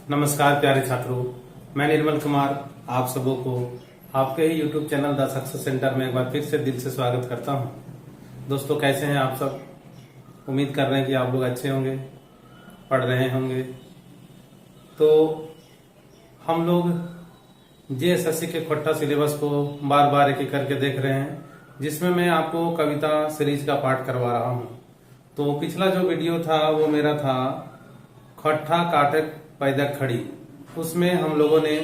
नमस्कार प्यारे छात्रों, मैं निर्मल कुमार आप सबों को आपके ही YouTube channel the success centre में एक बार फिर से दिल से स्वागत करता हूं। दोस्तों, कैसे हैं आप सब? उम्मीद कर रहे हैं कि आप लोग अच्छे होंगे, पढ़ रहे होंगे। तो हम लोग JSSC के खोट्टा सिलेबस को बार बार एक एक करके देख रहे हैं, जिसमें मैं आपको कविता सीरीज का पाठ करवा रहा हूं। तो पिछला जो वीडियो था वो मेरा था खट्टा काटक पैदा खड़ी। उसमें हम लोगों ने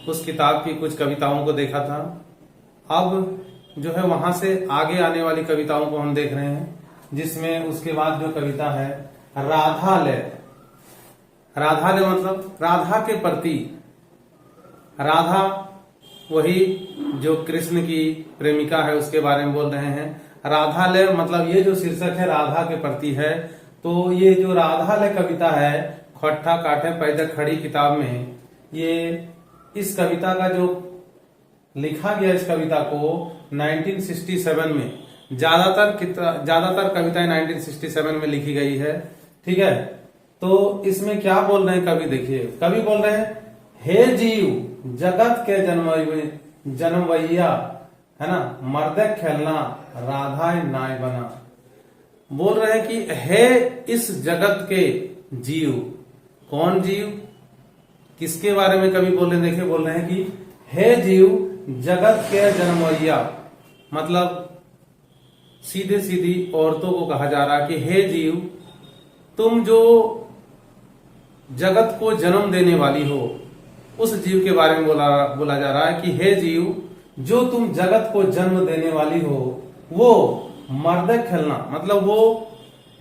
उस किताब की कुछ कविताओं को देखा था। अब जो है वहां से आगे आने वाली कविताओं को हम देख रहे हैं, जिसमें उसके बाद जो कविता है राधालय। राधालय मतलब राधा के प्रति। राधा वही जो कृष्ण की प्रेमिका है, उसके बारे में बोल रहे हैं। राधालय मतलब ये जो शीर्षक है राधा के प्रति है। तो ये जो राधालय कविता है खट्टा काटे पैदा खड़ी किताब में, ये इस कविता का जो लिखा गया, इस कविता को 1967 में, ज्यादातर कविताएं 1967 में लिखी गई है। ठीक है, तो इसमें क्या बोल रहे हैं कवि? देखिए, कवि बोल रहे हैं, हे जीव जगत के जन्मवैया, है ना, मर्द खेलना राधा नाय बना। बोल रहे हैं कि हे इस जगत के जीव। कौन जीव? किसके बारे में कवि बोल रहे हैं? देखिए, बोल रहे हैं कि हे जीव जगत के जन्मवैया, मतलब सीधे सीधी औरतों को कहा जा रहा है कि हे जीव, तुम जो जगत को जन्म देने वाली हो, उस जीव के बारे में बोला जा रहा है कि हे जीव, जो तुम जगत को जन्म देने वाली हो, वो मर्द खेलना, मतलब वो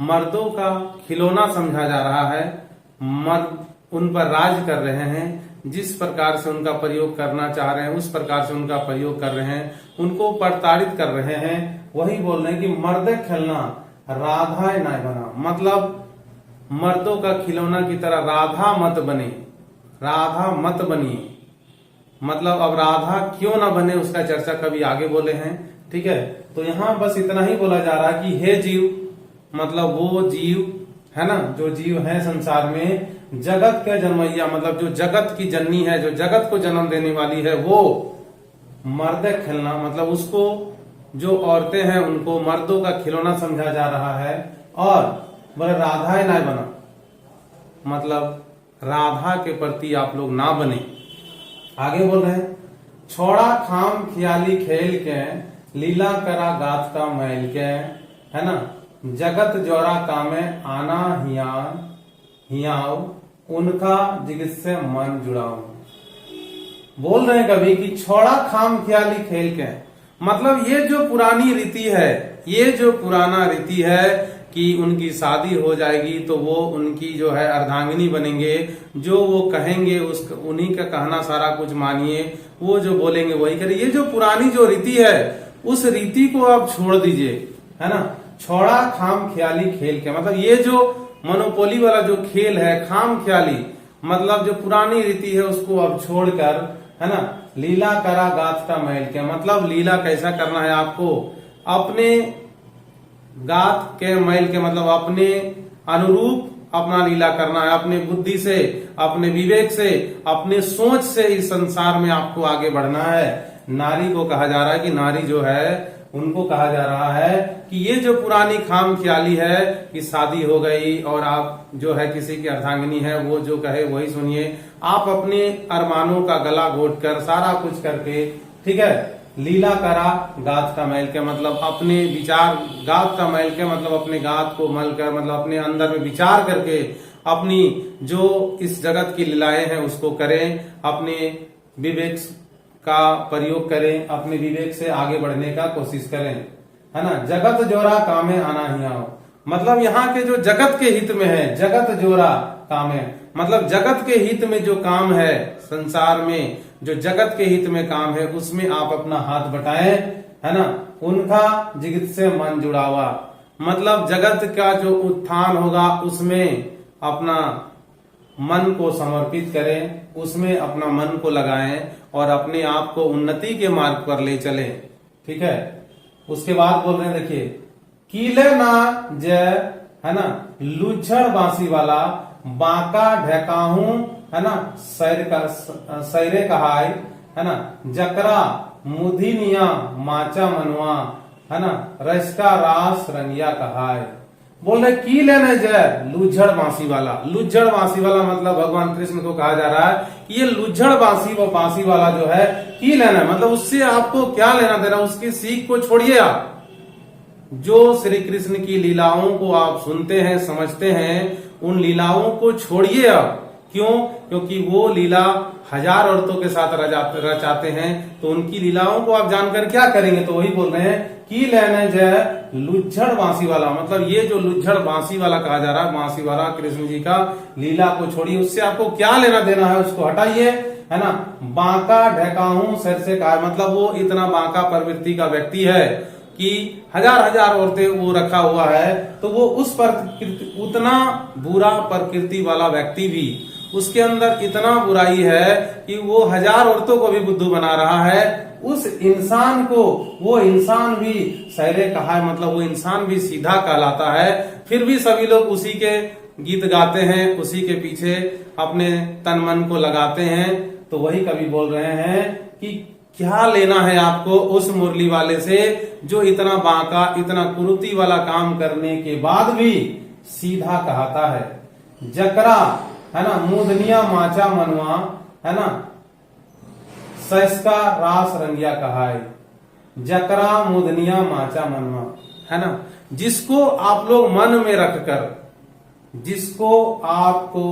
मर्दों का खिलौना समझा जा रहा है। मर्द उन पर राज कर रहे हैं, जिस प्रकार से उनका प्रयोग करना चाह रहे हैं उस प्रकार से उनका प्रयोग कर रहे हैं, उनको प्रताड़ित कर रहे हैं। वही बोल रहे हैं कि मर्द खेलना राधा नाय बना, मतलब मर्दों का खिलौना की तरह राधा मत बने, राधा मत बनिए। मतलब अब राधा क्यों ना बने, उसका चर्चा कभी आगे बोले हैं। ठीक है, तो यहाँ बस इतना ही बोला जा रहा है कि हे जीव, मतलब वो जीव है ना, जो जीव है संसार में, जगत के जन्मैया, मतलब जो जगत की जननी है, जो जगत को जन्म देने वाली है, वो मर्द खेलना, मतलब उसको जो औरतें हैं उनको मर्दों का खिलौना समझा जा रहा है। और बोले राधा नाय बना, मतलब राधा के प्रति आप लोग ना बने। आगे बोल रहे हैं, छोड़ा खाम खियाली खेल के लीला करा गात का मैल के, है ना, जगत जोरा कामे आना हियाव उनका जिगत से मन जुड़ाओ। बोल रहे हैं कभी कि छोड़ा खाम खियाली खेल के, मतलब ये जो पुरानी रीति है, ये जो पुराना रीति है कि उनकी शादी हो जाएगी तो वो उनकी जो है अर्धांगिनी बनेंगे, जो वो कहेंगे उस उन्हीं का कहना सारा कुछ मानिए, वो जो बोलेंगे वही करिए। ये जो पुरानी जो रीति है, उस रीति को आप छोड़ दीजिए, है ना। छोड़ा खाम ख्याली खेल के, मतलब ये जो मोनोपोली वाला जो खेल है, खाम ख्याली, मतलब जो पुरानी रीति है उसको अब छोड़कर, है ना, लीला करा गाथ का मैल के, मतलब लीला कैसा करना है आपको, अपने गाथ के मैल के, मतलब अपने अनुरूप अपना लीला करना है, अपने बुद्धि से, अपने विवेक से, अपने सोच से इस संसार में आपको आगे बढ़ना है। नारी को कहा जा रहा है कि नारी जो है, उनको कहा जा रहा है कि ये जो पुरानी खाम ख्याली है कि शादी हो गई और आप जो है किसी की अर्धांगिनी है, वो जो कहे वही सुनिए। आप अपने अरमानों का गला घोट कर सारा कुछ करके, ठीक है, लीला करा गात का मैल के, मतलब अपने विचार, गात का मैल के मतलब अपने गात को मल कर, मतलब अपने अंदर में विचार करके अपनी जो इस जगत की लीलाएं हैं उसको करें, अपने विवेक का प्रयोग करें, अपने विवेक से आगे बढ़ने का कोशिश करें, है ना। जगत जोरा कामे आना हियाओ, मतलब यहाँ के जो जगत के हित में है, जगत जोरा कामे, मतलब जगत के हित में जो काम है संसार में, जो जगत के हित में काम है उसमें आप अपना हाथ बटाएं, है ना। उनका जिगत से मन जुड़ावा, मतलब जगत का जो उत्थान होगा उसमें अपना मन को समर्पित करें, उसमें अपना मन को लगाएं और अपने आप को उन्नति के मार्ग पर ले चलें। ठीक है, उसके बाद बोल रहे हैं, देखिए, कीले ना जय, है ना, लुच्छड़ बांसी वाला बांका ढकाहू है ना सैरे कहाय, है ना, जकरा मुधिनिया माचा मनवा, है ना, रसका रास रंगिया कहाय। बोल रहे की लेने जय लुझड़ बांसी वाला। लुझड़ बांसी वाला मतलब भगवान कृष्ण को कहा जा रहा है कि ये लुझड़ बांसी वो बांसी वाला जो है की लेना है, मतलब उससे आपको क्या लेना देना, उसकी सीख को छोड़िए। आप जो श्री कृष्ण की लीलाओं को आप सुनते हैं समझते हैं, उन लीलाओं को छोड़िए आप। क्यों? क्योंकि वो लीला 1000 औरतों के साथ रचाते हैं, तो उनकी लीलाओं को आप जानकर क्या करेंगे। तो वही बोल रहे हैं की लेने जय लुझड़ बांसी वाला, मतलब ये जो लुझड़ बांसी वाला कहा जा रहा है, बांसी वाला कृष्ण जी का लीला को छोड़िए, उससे आपको क्या लेना देना है उसको हटाइए, है ना। बांका ढकाऊं सिर से कहा, मतलब वो इतना बांका प्रवृत्ति का व्यक्ति है कि 1000 औरतें वो रखा हुआ है, तो वो उस प्रकृति उतना बुरा प्रकृति वाला व्यक्ति भी, उसके अंदर इतना बुराई है कि वो 1000 औरतों को भी बुद्धू बना रहा है। उस इंसान को वो इंसान भी सैरे कहा है, मतलब वो इंसान भी सीधा कहलाता है। फिर भी सभी लोग उसी के गीत गाते हैं, उसी के पीछे अपने तन मन को लगाते हैं। तो वही कवि बोल रहे हैं कि क्या लेना है आपको उस मुरली वाले से जो इतना बांका इतना कुरुति वाला काम करने के बाद भी सीधा कहता है। जकरा, है ना, मुदनिया माचा मनवा, है ना, सैसका रास रंगिया कहाय। जकरा मुदनिया माचा मनवा, है ना, जिसको आप लोग मन में रखकर, जिसको आपको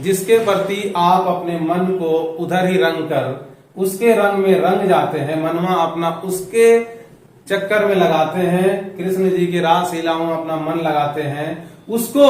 जिसके प्रति आप अपने मन को उधर ही रंग कर उसके रंग में रंग जाते हैं, मनवा अपना उसके चक्कर में लगाते हैं, कृष्ण जी के रास लीलाओं में अपना मन लगाते हैं, उसको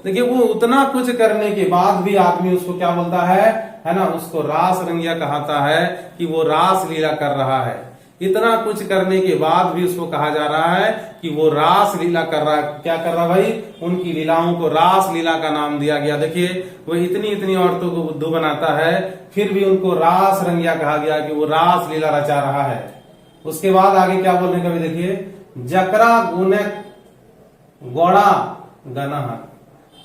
देखिए वो उतना कुछ करने के बाद भी आदमी उसको क्या बोलता है ना, उसको रास रंगिया कहता है कि वो रास लीला कर रहा है। इतना कुछ करने के बाद भी उसको कहा जा रहा है कि वो रास लीला कर रहा है। क्या कर रहा है भाई? उनकी लीलाओं को रास लीला का नाम दिया गया। देखिए वो इतनी इतनी औरतों को बुद्धू बनाता है, फिर भी उनको रास रंगिया कहा गया कि वो रास लीला रचा रहा है। उसके बाद आगे क्या बोलने का भी देखिए, जकरा गुने गौड़ा गना,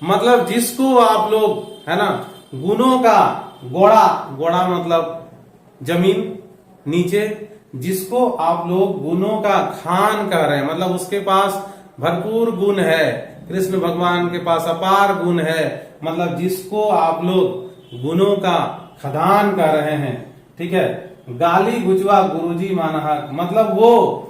मतलब जिसको आप लोग, है ना, गुणों का गोड़ा, गोड़ा मतलब जमीन नीचे, जिसको आप लोग गुणों का खान कह रहे हैं, मतलब उसके पास भरपूर गुण है, कृष्ण भगवान के पास अपार गुण है, मतलब जिसको आप लोग गुणों का खदान कह रहे हैं। ठीक है, गाली गुजवा गुरुजी माना, मतलब वो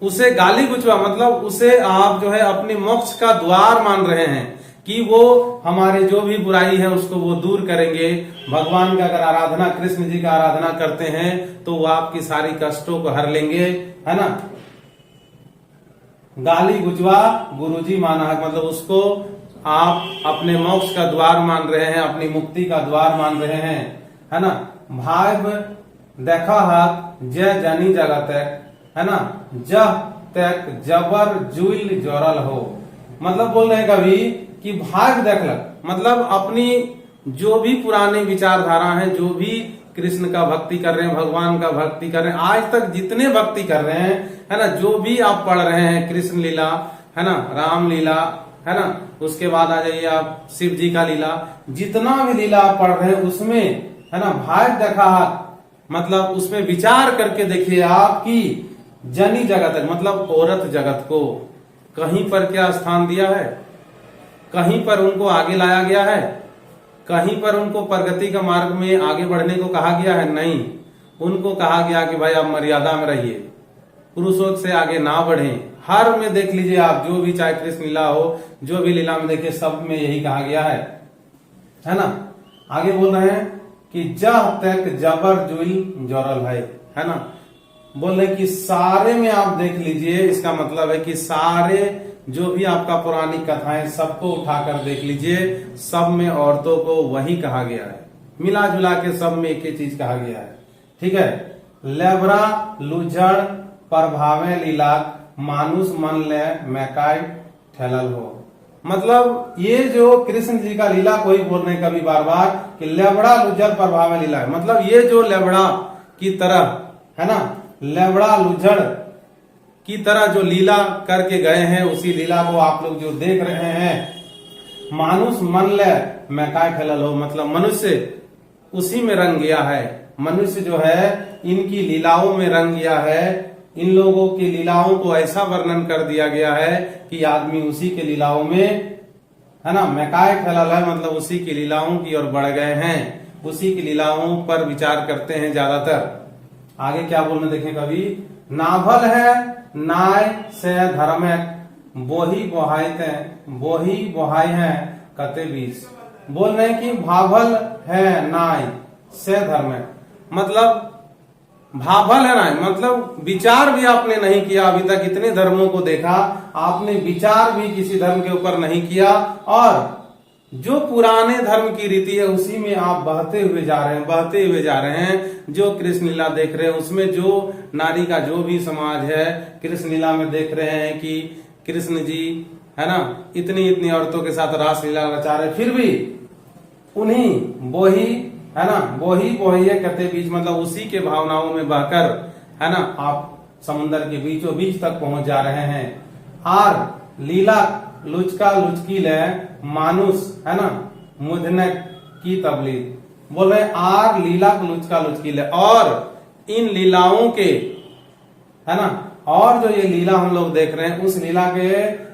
उसे गाली गुजवा मतलब उसे आप जो है अपने मोक्ष का द्वार मान रहे हैं कि वो हमारे जो भी बुराई है उसको वो दूर करेंगे। भगवान का अगर आराधना, कृष्ण जी का आराधना करते हैं तो वो आपकी सारी कष्टों को हर लेंगे, है ना। गाली गुजवा गुरुजी माना, मतलब उसको आप अपने मोक्ष का द्वार मान रहे हैं, अपनी मुक्ति का द्वार मान रहे हैं, है ना। भाव देखा हाथ जय जनी जगत है ना, जह तक जबर जुल जोरल हो, मतलब बोल रहे हैं कभी कि भाग देख लग, मतलब अपनी जो भी पुराने विचारधारा हैं, जो भी कृष्ण का भक्ति कर रहे हैं, भगवान का भक्ति कर रहे हैं, आज तक जितने भक्ति कर रहे हैं, है ना, जो भी आप पढ़ रहे हैं, कृष्ण लीला, है ना, राम लीला, है ना, उसके बाद आ जाइए आप शिव जी का लीला, जितना भी लीला आप पढ़ रहे हैं उसमें, है ना, भाग देखा, मतलब उसमें विचार करके देखिए आपकी जनी जगत है, मतलब औरत जगत को कहीं पर क्या स्थान दिया है, कहीं पर उनको आगे लाया गया है, कहीं पर उनको प्रगति का मार्ग में आगे बढ़ने को कहा गया है? नहीं, उनको कहा गया कि भाई आप मर्यादा में रहिए, पुरुषों से आगे ना बढ़ें। हर में देख लीजिए आप, जो भी चाहे कृष्ण लीला हो, जो भी लीला में देखिए, सब में यही कहा गया है ना। आगे बोल रहे हैं कि जह तक जबर जुल जोरल है ना, बोल रहे कि सारे में आप देख लीजिए, इसका मतलब है कि सारे जो भी आपका पुरानी कथाएं सबको उठाकर देख लीजिए, सब में औरतों को वही कहा गया है, मिला जुला के सब में एक ही चीज कहा गया है। ठीक है, लेबरा लुझड़ प्रभावे लीला मानुष मन ले मैकाय ठेलल हो, मतलब ये जो कृष्ण जी का लीला को ही बोल रहे हैं कभी बार बार कि लेबड़ा लुझड़ प्रभावे लीला है, मतलब ये जो लेबड़ा की तरह, है ना, लेबड़ा लुझड़ की तरह जो लीला करके गए हैं, उसी लीला को आप लोग जो देख रहे हैं, मानुष मन ले मैं काय खेलल हो, मतलब मनुष्य उसी में रंग गया है। मनुष्य जो है इनकी लीलाओं में रंग गया है। इन लोगों की लीलाओं को ऐसा वर्णन कर दिया गया है कि आदमी उसी के लीलाओं में, है ना, मैं काय खेलल है मतलब उसी की लीलाओं की ओर बढ़ गए हैं, उसी की लीलाओं पर विचार करते हैं ज्यादातर। आगे क्या बोलने देखें कवि, नाभल है नाय से धर्म बोही बोहाई है कते बीस। बोल रहे हैं कि भाभल है नाय से धर्म, मतलब भाभल है नाय मतलब विचार भी आपने नहीं किया अभी तक। इतने धर्मों को देखा, आपने विचार भी किसी धर्म के ऊपर नहीं किया, और जो पुराने धर्म की रीति है उसी में आप बहते हुए जा रहे हैं। जो कृष्ण लीला देख रहे हैं उसमें जो नारी का जो भी समाज है, कृष्ण लीला में देख रहे हैं कि कृष्ण जी, है ना, इतनी इतनी औरतों के साथ रास लीला रचा रहे, फिर भी उन्हीं बोही, है ना, बोही कते बीच मतलब उसी के भावनाओं में बहकर, है ना, आप समुन्दर के बीचों बीच तक पहुंच जा रहे हैं। आर लीला लुचका लुचकी ले मानुष, है ना, मुझने की तबलीग। बोल रहे आर लीला लुचका लुचकी ले, और इन लीलाओं के, है ना, और जो ये लीला हम लोग देख रहे हैं उस लीला के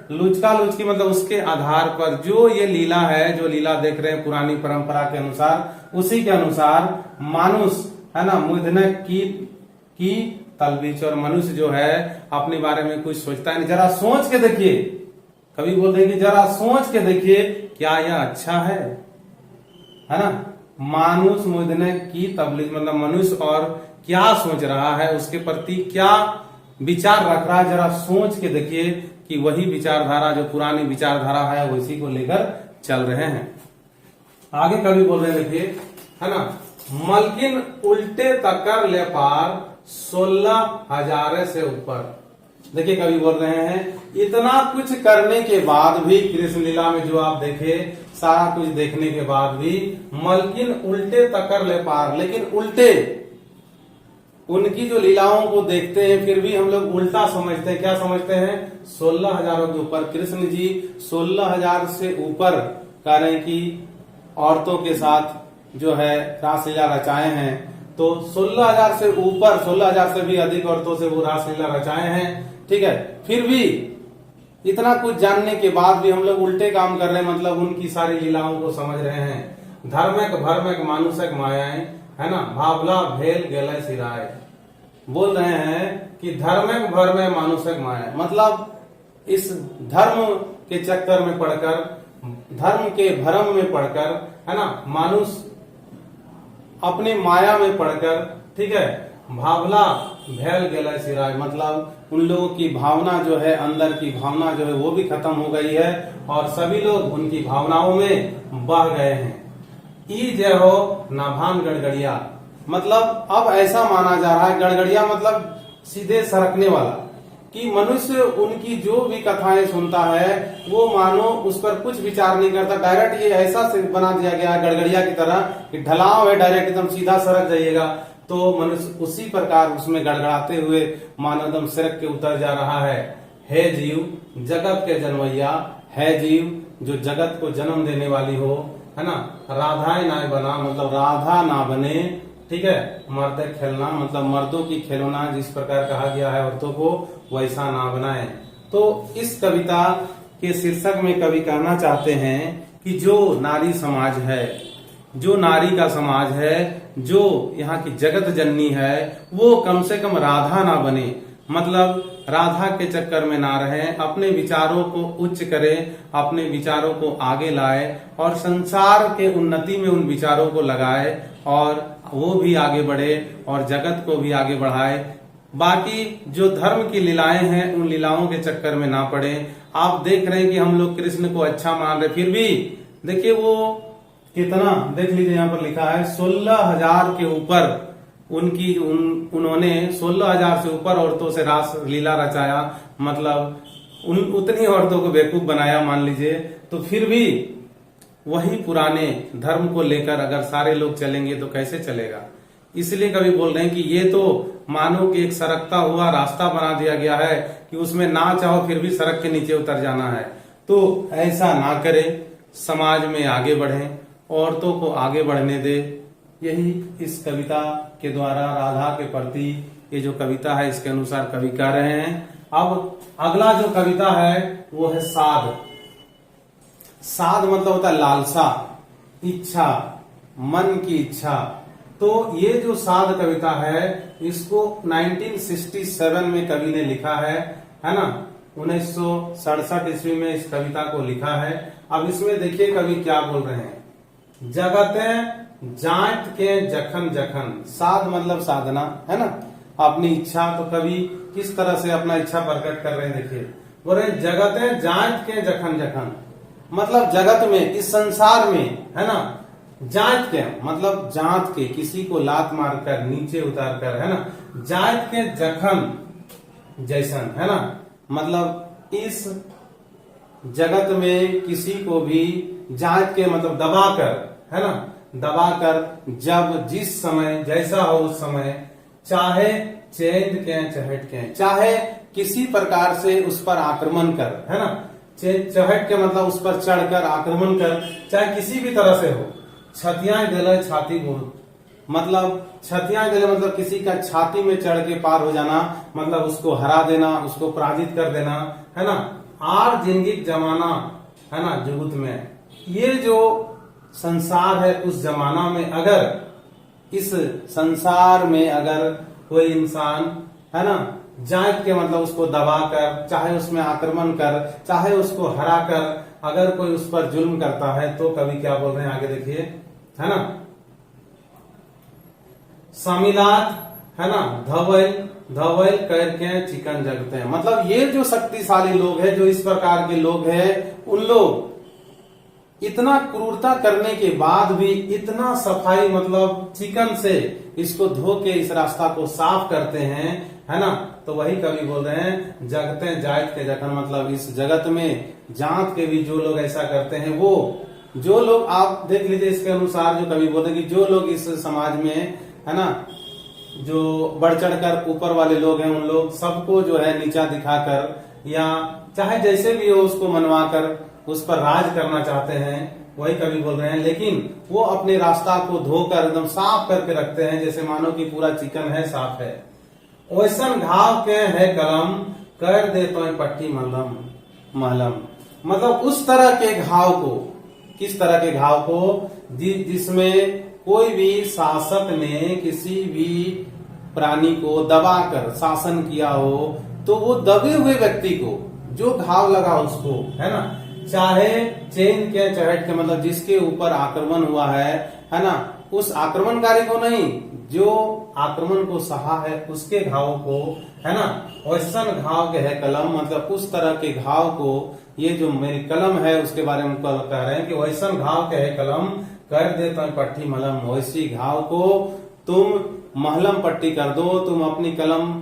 लुचका लुचकी मतलब उसके आधार पर जो ये लीला है, जो लीला देख रहे हैं पुरानी परंपरा के अनुसार, उसी के अनुसार मानुष, है ना, मुझने की तलबीच, और मनुष्य जो है अपने बारे में कुछ सोचता है नहीं। जरा सोच के देखिए, कभी बोलते हैं कि जरा सोच के देखिए क्या यह अच्छा है ना। मानुष मुझने की तबलीग मतलब मनुष्य और क्या सोच रहा है, उसके प्रति क्या विचार रख रहा है, जरा सोच के देखिए कि वही विचारधारा जो पुरानी विचारधारा है उसी को लेकर चल रहे हैं। आगे कभी बोल रहे हैं देखिए, है ना, मलकिन उल्टे तकर ले पार 16,000 से ऊपर। देखिए कभी बोल रहे हैं इतना कुछ करने के बाद भी, कृष्ण लीला में जो आप देखे सारा कुछ देखने के बाद भी, मलकिन उल्टे तकर ले पार, लेकिन उल्टे उनकी जो लीलाओं को देखते हैं फिर भी हम लोग उल्टा समझते हैं। क्या समझते हैं? 16,000 के ऊपर कृष्ण जी 16,000 से ऊपर कह रहे हैं कि औरतों के साथ जो है रासलीला रचाए हैं, तो 16,000 से ऊपर, 16,000 से भी अधिक औरतों से वो रासलीला रचाए हैं। ठीक है, फिर भी इतना कुछ जानने के बाद भी हम लोग उल्टे काम कर रहे हैं, मतलब उनकी सारी लीलाओं को समझ रहे हैं। धर्मक भर्मक मानुषक मायाएं, है ना, भावला भेल गेले सिराय। बोल रहे हैं कि धर्मक भर्मक मानुषक माया, मतलब इस धर्म के चक्कर में पड़कर, धर्म के भ्रम में पड़कर, है ना, मानुष अपने माया में पड़कर, ठीक है, भावला भेल गेले सिराय, मतलब उन लोगों की भावना जो है, अंदर की भावना जो है वो भी खत्म हो गई है और सभी लोग उनकी भावनाओं में बह गए हैं। ई जय हो नाभान गड़गड़िया, मतलब अब ऐसा माना जा रहा है, गड़गड़िया मतलब सीधे सरकने वाला, कि मनुष्य उनकी जो भी कथाएं सुनता है वो मानो उस पर कुछ विचार नहीं करता, डायरेक्ट ये ऐसा बना दिया गया है गड़गड़िया की तरह कि ढलाव है, डायरेक्ट एकदम सीधा सरक जाइएगा, तो मनुष्य उसी प्रकार उसमें गड़गड़ाते हुए मानो एकदम सरक के उतर जा रहा है। हे जीव जगत के जनवैया, है जीव जो जगत को जन्म देने वाली हो, है ना, राधाएं ना बना मतलब राधा ना बने, ठीक है, मर्द खेलना मतलब मर्दों की खिलौना जिस प्रकार कहा गया है औरतों को, वैसा ना बनाए। तो इस कविता के शीर्षक में कवि कहना चाहते हैं कि जो नारी समाज है, जो नारी का समाज है, जो यहाँ की जगत जननी है, वो कम से कम राधा ना बने, मतलब राधा के चक्कर में ना रहे, अपने विचारों को उच्च करे, अपने विचारों को आगे लाए और संसार के उन्नति में उन विचारों को लगाए और वो भी आगे बढ़े और जगत को भी आगे बढ़ाए। बाकी जो धर्म की लीलाएं हैं उन लीलाओं के चक्कर में ना पड़े। आप देख रहे हैं कि हम लोग कृष्ण को अच्छा मान रहे, फिर भी देखिए वो कितना, देख लीजिए यहाँ पर लिखा है 16,000 के ऊपर उनकी उन्होंने 16,000 से ऊपर औरतों से रास लीला रचाया, मतलब उतनी औरतों को बेवकूफ बनाया मान लीजिए। तो फिर भी वही पुराने धर्म को लेकर अगर सारे लोग चलेंगे तो कैसे चलेगा। इसलिए कभी बोल रहे हैं कि ये तो मानो कि एक सरकता हुआ रास्ता बना दिया गया है कि उसमें ना चाहो फिर भी सड़क के नीचे उतर जाना है, तो ऐसा ना करे। समाज में आगे बढ़े, औरतों को आगे बढ़ने दे। यही इस कविता के द्वारा राधा के प्रति ये जो कविता है इसके अनुसार कवि कह रहे हैं। अब अगला जो कविता है वो है साध। साध मतलब होता है लालसा, इच्छा, मन की इच्छा। तो ये जो साध कविता है इसको 1967 में कवि ने लिखा है ना। 1967 ईस्वी में इस कविता को लिखा है। अब इसमें देखिए कवि क्या बोल रहे हैं, जगते जात के जखन जखन। साध मतलब साधना है ना, अपनी इच्छा। तो कवि किस तरह से अपना इच्छा प्रकट कर रहे हैं, देखिए बोल रहे हैं जगते जात के जखन जखन, मतलब जगत में, इस संसार में, है ना। जात के मतलब जात के, किसी को लात मारकर नीचे उतार कर, है ना। जात के जखन जैसन, है ना, मतलब इस जगत में किसी को भी जात के मतलब दबाकर, है ना, दबाकर जब जिस समय जैसा हो उस समय, चाहे चेंज के चहट के, चाहे किसी प्रकार से उस पर आक्रमण कर, है ना। चहट के मतलब उस पर चढ़कर आक्रमण कर, चाहे किसी भी तरह से हो। छतियां गले छाती गुण, मतलब छतियां गले मतलब किसी का छाती में चढ़ के पार हो जाना, मतलब उसको हरा देना, उसको पराजित कर देना, है ना। आर जिंदगी जमाना, है ना, जुगुत में। ये जो संसार है उस जमाना में, अगर इस संसार में अगर कोई इंसान, है ना, जात के मतलब उसको दबाकर, चाहे उसमें आक्रमण कर, चाहे उसको हरा कर, अगर कोई उस पर जुल्म करता है तो कवि क्या बोल रहे हैं आगे देखिए, है ना। समिलात, है ना, धवल धवल करके चिकन जगते हैं। मतलब ये जो शक्तिशाली लोग हैं, जो इस प्रकार के लोग हैं, उन लोग इतना क्रूरता करने के बाद भी इतना सफाई मतलब चिकन से इसको धो के इस रास्ता को साफ करते हैं, है ना। तो वही कवि बोल रहे हैं जगते जात के जखन, मतलब इस जगत में जात के भी जो लोग ऐसा करते हैं, वो जो लोग आप देख लीजिए इसके अनुसार जो कवि बोलते हैं कि जो लोग इस समाज में, है ना, जो बढ़ चढ़कर ऊपर वाले लोग हैं, उन लोग सबको जो है नीचा दिखाकर या चाहे जैसे भी हो उसको मनवाकर उस पर राज करना चाहते हैं, वही कवि बोल रहे हैं। लेकिन वो अपने रास्ता को धोकर एकदम साफ करके रखते हैं, जैसे मानो कि पूरा चिकन है, साफ है। ओसन घाव के है कलम, कर दे तो पट्टी मलम महलम, मतलब उस तरह के घाव को, किस तरह के घाव को, जिसमें कोई भी शासक ने किसी भी प्राणी को दबाकर शासन किया हो, तो वो दबे हुए व्यक्ति को जो घाव लगा उसको, है ना, चाहे चेन के चहट के मतलब जिसके ऊपर आक्रमण हुआ है ना, उस आक्रमणकारी को नहीं, जो आक्रमण को सहा है उसके घाव को, है ना। वैसन घाव के है कलम, मतलब उस तरह के घाव को, ये जो मेरी कलम है उसके बारे में कह रहे हैं कि वैसन घाव के है कलम, कर देता हूं पट्टी मलम, वैसी घाव को तुम महलम पट्टी कर दो। तुम अपनी कलम,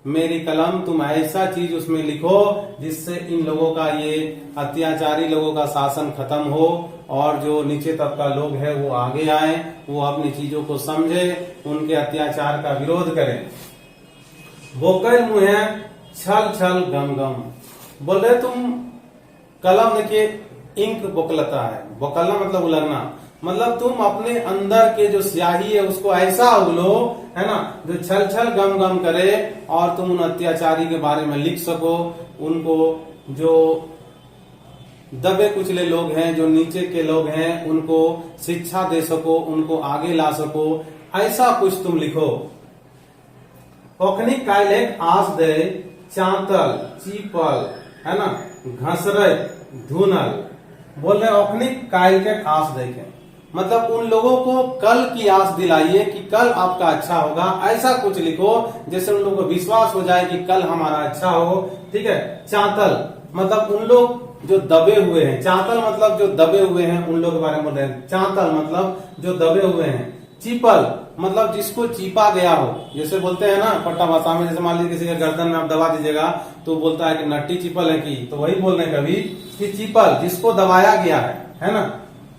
मेरी कलम, तुम ऐसा चीज उसमें लिखो जिससे इन लोगों का, ये अत्याचारी लोगों का शासन खत्म हो और जो नीचे तबका लोग है वो आगे आए, वो अपनी चीजों को समझे, उनके अत्याचार का विरोध करें। बोकल मुहे छल छल गम गम, बोले तुम कलम देखिए इंक बोकलता है, बोकलना मतलब उलगना, मतलब तुम अपने अंदर के जो स्याही है उसको ऐसा उगलो, है ना, जो छल छल गम गम करे और तुम उन अत्याचारी के बारे में लिख सको, उनको जो दबे कुचले लोग हैं, जो नीचे के लोग हैं, उनको शिक्षा दे सको, उनको आगे ला सको, ऐसा कुछ तुम लिखो। ओखनी कायलेक आस दे चांतल चीपल, है ना, घसरे धुनल, बोल रहे ओखनी कायल के आस देखे, मतलब उन लोगों को कल की आस दिलाइए कि कल आपका अच्छा होगा, ऐसा कुछ लिखो जैसे उन लोगों को विश्वास हो जाए कि कल हमारा अच्छा हो। ठीक है। चांतल मतलब उन लोग जो दबे हुए हैं, चांतल मतलब जो दबे हुए हैं उन लोग के बारे में बोल रहे हैं, चांतल मतलब जो दबे हुए हैं। चीपल मतलब जिसको चीपा गया हो, जैसे बोलते हैं ना पट्टा भाषा में, जैसे मान लीजिए किसी के गर्दन में आप दबा दीजिएगा तो बोलता है कि नट्टी चीपल है की, तो वही बोल रहे हैं कभी कि चीपल जिसको दबाया गया है ना।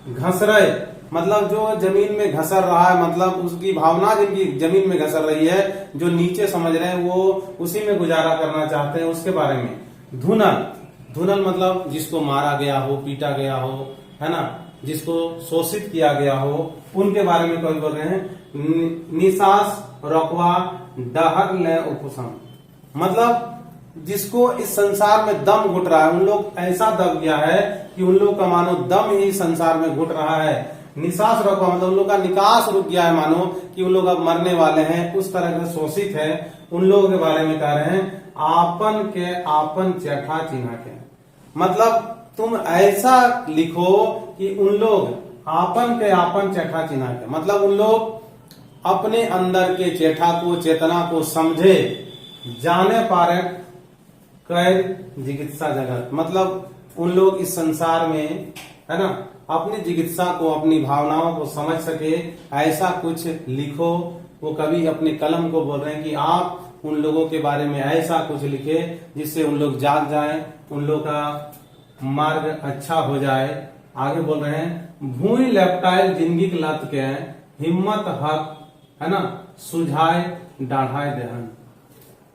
घसरे मतलब जो जमीन में घसर रहा है, मतलब उसकी भावना जिनकी जमीन में घसर रही है, जो नीचे समझ रहे हैं वो उसी में गुजारा करना चाहते हैं, उसके बारे में। धुनल, धुनल मतलब जिसको मारा गया हो, पीटा गया हो, है ना, जिसको शोषित किया गया हो, उनके बारे में कवि बोल रहे हैं। निसास रकवा डहर ले उपसम, मतलब जिसको इस संसार में दम घुट रहा है, उन लोग ऐसा दब गया है कि उन लोग का मानो दम ही संसार में घुट रहा है। निसास रकवा मतलब उन लोग का निकास रुक गया है, मानो कि उन लोग अब मरने वाले हैं, उस तरह से शोषित है। उन लोगों के बारे में कह रहे हैं आपन के आपन चेठा चिन्ह के, मतलब तुम ऐसा लिखो कि उन लोग आपन के आपन चेठा चिन्ह के, मतलब उन लोग अपने अंदर के चेठा को, चेतना को समझे, जाने पारे कैद जिज्ञासा जगत, मतलब उन लोग इस संसार में, है ना, अपनी जिज्ञासा को, अपनी भावनाओं को समझ सके, ऐसा कुछ लिखो। वो कवि अपने कलम को बोल रहे हैं कि आप उन लोगों के बारे में ऐसा कुछ लिखे जिससे उन लोग जाग जाए, उन लोग का मार्ग अच्छा हो जाए। आगे बोल रहे हैं भूई लेप्टाइल जिंदगी की लत के हिम्मत हक, है ना, सुझाए डाढ़ाए देहन।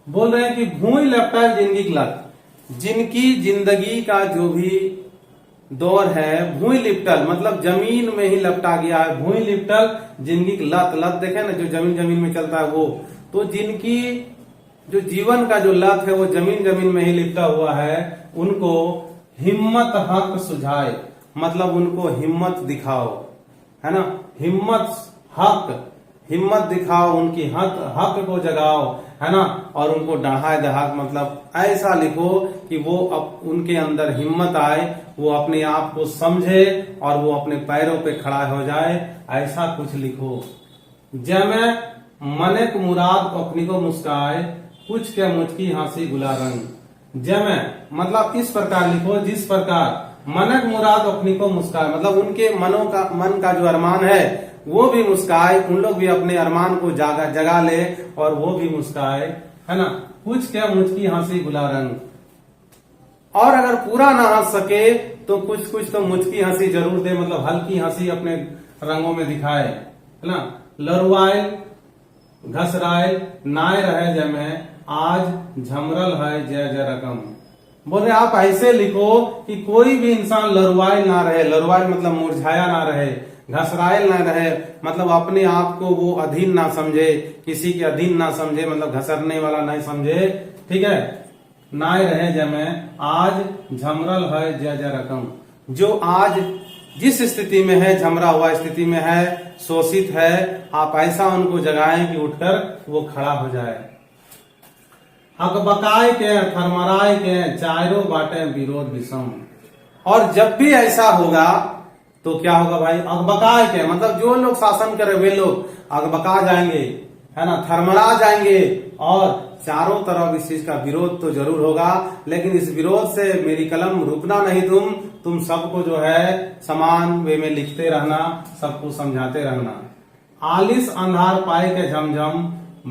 बोल रहे हैं कि भूई लेप्टाइल जिंदगी की लत, जिनकी जिंदगी का जो भी दौर है, भूई लिप्टल मतलब जमीन में ही लपटा गया है। भूई लिप्टल जिंदगी की लत, लत देखे ना जो जमीन जमीन में चलता है वो, तो जिनकी जो जीवन का जो लत है वो जमीन जमीन में ही लिपटा हुआ है, उनको हिम्मत हक सुझाए, मतलब उनको हिम्मत दिखाओ, है ना, हिम्मत हक, हिम्मत दिखाओ, उनकी हक हक को जगाओ, है ना, और उनको डहाए दहाक, मतलब ऐसा लिखो कि वो उनके अंदर हिम्मत आए, वो अपने आप को समझे और वो अपने पैरों पे खड़ा हो जाए, ऐसा कुछ लिखो। जैमे मनेक मुराद अपनी को मुस्काए, कुछ के मुझकी हंसी गुला रंग। जैमे मतलब इस प्रकार लिखो जिस प्रकार मनक मुराद अपनी को मुस्काए, मतलब उनके मन का जो अरमान है वो भी मुस्काए, उन लोग भी अपने अरमान को जगा ले और वो भी मुस्काए, है ना, कुछ क्या मुझकी हंसी गुला रंग। और अगर पूरा ना हंस सके तो कुछ कुछ तो मुझकी हंसी जरूर दे, मतलब हल्की हंसी अपने रंगों में दिखाए, है ना। लरुआए घसराए नाय रहे जमे, आज झमरल है जय जय रकम। बोले आप ऐसे लिखो कि कोई भी इंसान लरुआए ना रहे, लरुआए मतलब मुरझाया ना रहे, घसरायल ना रहे, मतलब अपने आप को वो अधीन ना समझे, किसी के अधीन ना समझे, मतलब घसरने वाला नहीं समझे, ठीक है। नाय रहे जमे, आज झमरल है जय जय रकम, जो आज जिस स्थिति में है, झमरा हुआ स्थिति में है, शोषित है, आप ऐसा उनको जगाएं कि उठकर वो खड़ा हो जाए। अकबकाय के थरमराय के चारों बाटे विरोध विषम। और जब भी ऐसा होगा तो क्या होगा भाई, अकबकाय के मतलब जो लोग शासन करे वे लोग अकबका जाएंगे, है ना, थरमरा जाएंगे, और चारों तरफ इस चीज का विरोध तो जरूर होगा, लेकिन इस विरोध से मेरी कलम रुकना नहीं, तुम सबको जो है समान वे में लिखते रहना, सबको समझाते रहना। आलिस अंधार पाए के झमझम,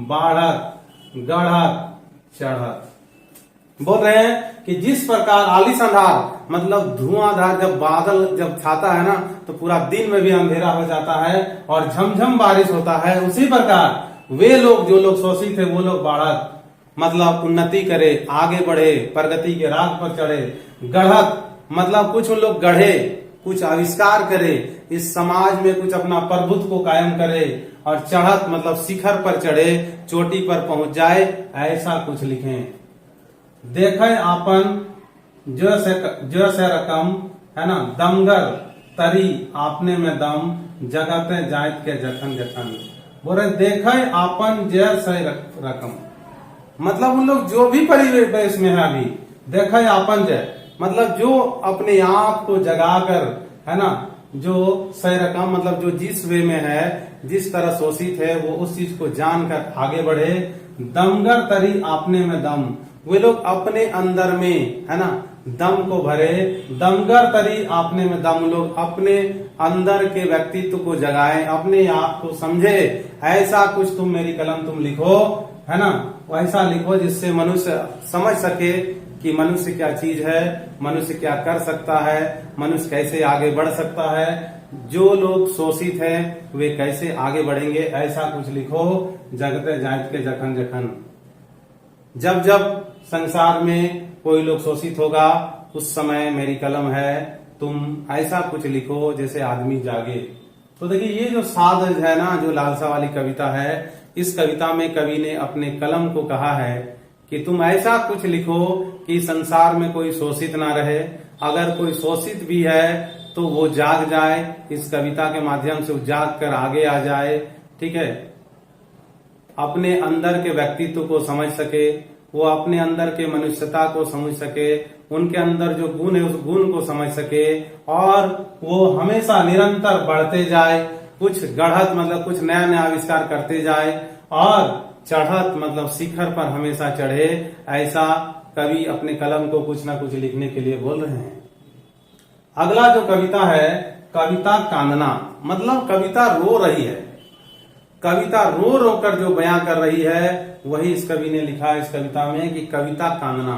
बाढ़त गढ़त चढ़त। बोल रहे हैं कि जिस प्रकार आलिस अंधार मतलब धुआंधार, जब बादल जब छाता है ना तो पूरा दिन में भी अंधेरा हो जाता है और झमझम बारिश होता है, उसी प्रकार वे लोग जो लोग शोषित है वो लोग बाढ़त मतलब उन्नति करे, आगे बढ़े, प्रगति के राह पर चढ़े। गढ़त मतलब कुछ उन लोग गढ़े, कुछ आविष्कार करे, इस समाज में कुछ अपना प्रभुत्व को कायम करे, और चढ़त मतलब शिखर पर चढ़े, चोटी पर पहुंच जाए, ऐसा कुछ लिखें। देखे आपन जो से रकम, है ना, दमगर तरी आपने में दम, जगते जाइत के जखन जखन। बोले देखे आपन जय से रकम, मतलब उन लोग जो भी परिवेश में है अभी, देखे आपन जय मतलब जो अपने आप को जगाकर, है ना, जो सही रकम मतलब जो जिस वे में है, जिस तरह शोषित है, वो उस चीज को जानकर आगे बढ़े। दमगर तरी आपने में दम, वे लोग अपने अंदर में, है ना, दम को भरे। दमगर तरी आपने में दम, लोग अपने अंदर के व्यक्तित्व को जगाए, अपने आप को समझे, ऐसा कुछ तुम मेरी कलम तुम लिखो, है ना, वैसा लिखो जिससे मनुष्य समझ सके कि मनुष्य क्या चीज है, मनुष्य क्या कर सकता है, मनुष्य कैसे आगे बढ़ सकता है, जो लोग शोषित हैं वे कैसे आगे बढ़ेंगे, ऐसा कुछ लिखो। जगते जाइत के जखन जखन, जब जब संसार में कोई लोग शोषित होगा उस समय मेरी कलम है तुम ऐसा कुछ लिखो जैसे आदमी जागे। तो देखिए ये जो साध है ना, जो लालसा वाली कविता है, इस कविता में कवि ने अपने कलम को कहा है कि तुम ऐसा कुछ लिखो कि संसार में कोई शोषित ना रहे, अगर कोई शोषित भी है तो वो जाग जाए, इस कविता के माध्यम से वो जाग कर आगे आ जाए। ठीक है, अपने अंदर के व्यक्तित्व को समझ सके, वो अपने अंदर के मनुष्यता को समझ सके, उनके अंदर जो गुण है उस गुण को समझ सके, और वो हमेशा निरंतर बढ़ते जाए, कुछ गढ़त मतलब कुछ नया नया आविष्कार करते जाए, और चढ़त मतलब शिखर पर हमेशा चढ़े। ऐसा कवि अपने कलम को कुछ ना कुछ लिखने के लिए बोल रहे हैं। अगला जो कविता है, कविता कांदना, मतलब कविता रो रही है, कविता रो रो कर जो बयां कर रही है वही इस कवि ने लिखा है इस कविता में कि कविता कांदना।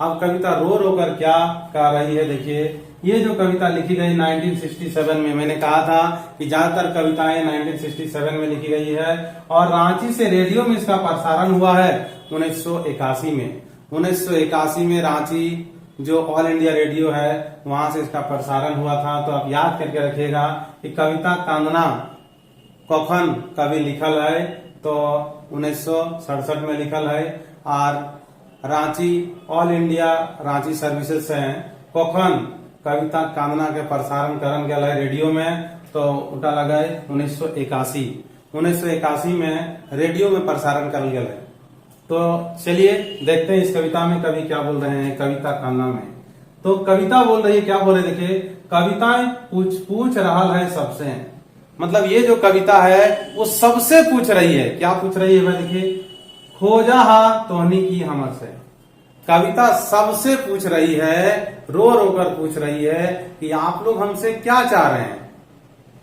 अब कविता रो रो कर क्या कह रही है, देखिए ये जो कविता लिखी गई 1967 में, मैंने कहा था कि ज्यादातर कविताएं 1967 में लिखी गई है, और रांची से रेडियो में इसका प्रसारण हुआ है 1981 में। 1981 में रांची जो ऑल इंडिया रेडियो है वहां से इसका प्रसारण हुआ था। तो आप याद करके रखिएगा कि कविता कांदना कखन कवि लिखल है, तो 1967 में लिखल है, और Ranchi all India Ranchi services से कखन कविता कांदना के प्रसारण करन गया है रेडियो में, तो उल्टा लगा है 1981 में रेडियो में प्रसारण करल गया है। तो चलिए देखते हैं इस कविता में कवि क्या बोल रहे हैं। कविता कांदना में तो कविता बोल रही है, क्या बोल रहे देखिए, कविताएं पूछ रहा है सबसे, मतलब ये जो कविता है वो सबसे पूछ रही है। क्या पूछ रही है भाई, देखिए, खोजा हा तोहनी की हमर से। कविता सबसे पूछ रही है, रो रो कर पूछ रही है कि आप लोग हमसे क्या चाह रहे हैं,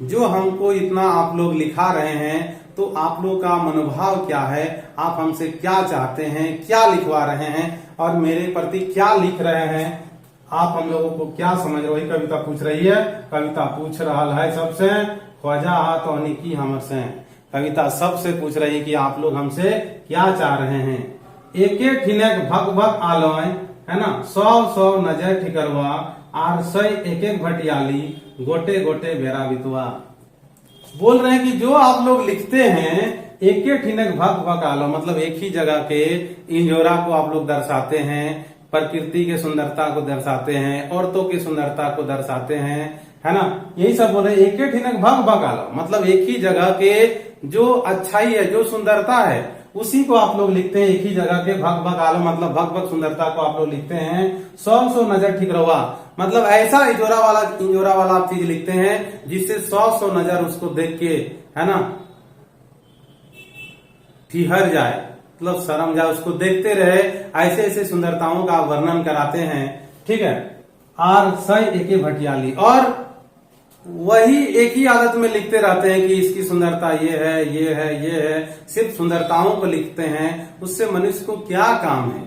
जो हमको इतना आप लोग लिखा रहे हैं, तो आप लोग का मनोभाव क्या है, आप हमसे क्या चाहते हैं, क्या लिखवा रहे हैं, और मेरे प्रति क्या लिख रहे हैं, आप हम लोगों को क्या समझ रहे हो, कविता पूछ रही है। कविता पूछ रहा है सबसे, ख्वाजा तो की हमर से, कविता सबसे पूछ रही है कि आप लोग हमसे क्या चाह रहे हैं। एके ठिनक भग भग आलोय, है ना, 100 नजर ठिकरवा, आर सई एक एक भटियाली, गोटे गोटे बेरा बितवा। बोल रहे हैं कि जो आप लोग लिखते हैं, एके ठिनक भग भग आलो, मतलब एक ही जगह के इंजोरा को आप लोग दर्शाते हैं, प्रकृति की सुंदरता को दर्शाते हैं, औरतों की सुंदरता को दर्शाते हैं, है ना, यही सब बोल रहे हैं। एके ठिनक भग भग आलो, मतलब एक ही जगह के जो अच्छाई है, जो सुंदरता है, उसी को आप लोग लिखते हैं। एक ही जगह के भग भग आलो मतलब भग भग सुंदरता को आप लोग लिखते हैं। 100 नजर ठीक रहुआ, मतलब ऐसा इंजोरा वाला आप चीज लिखते हैं जिससे 100 नजर उसको देख के, है ना, ठिहर जाए, मतलब शर्म जाए, उसको देखते रहे। ऐसे ऐसे सुंदरताओं का वर्णन कराते हैं। ठीक है, आर सई एके भटियाली, और वही एक ही आदत में लिखते रहते हैं कि इसकी सुंदरता ये है, ये है, ये है, सिर्फ सुंदरताओं को लिखते हैं, उससे मनुष्य को क्या काम है।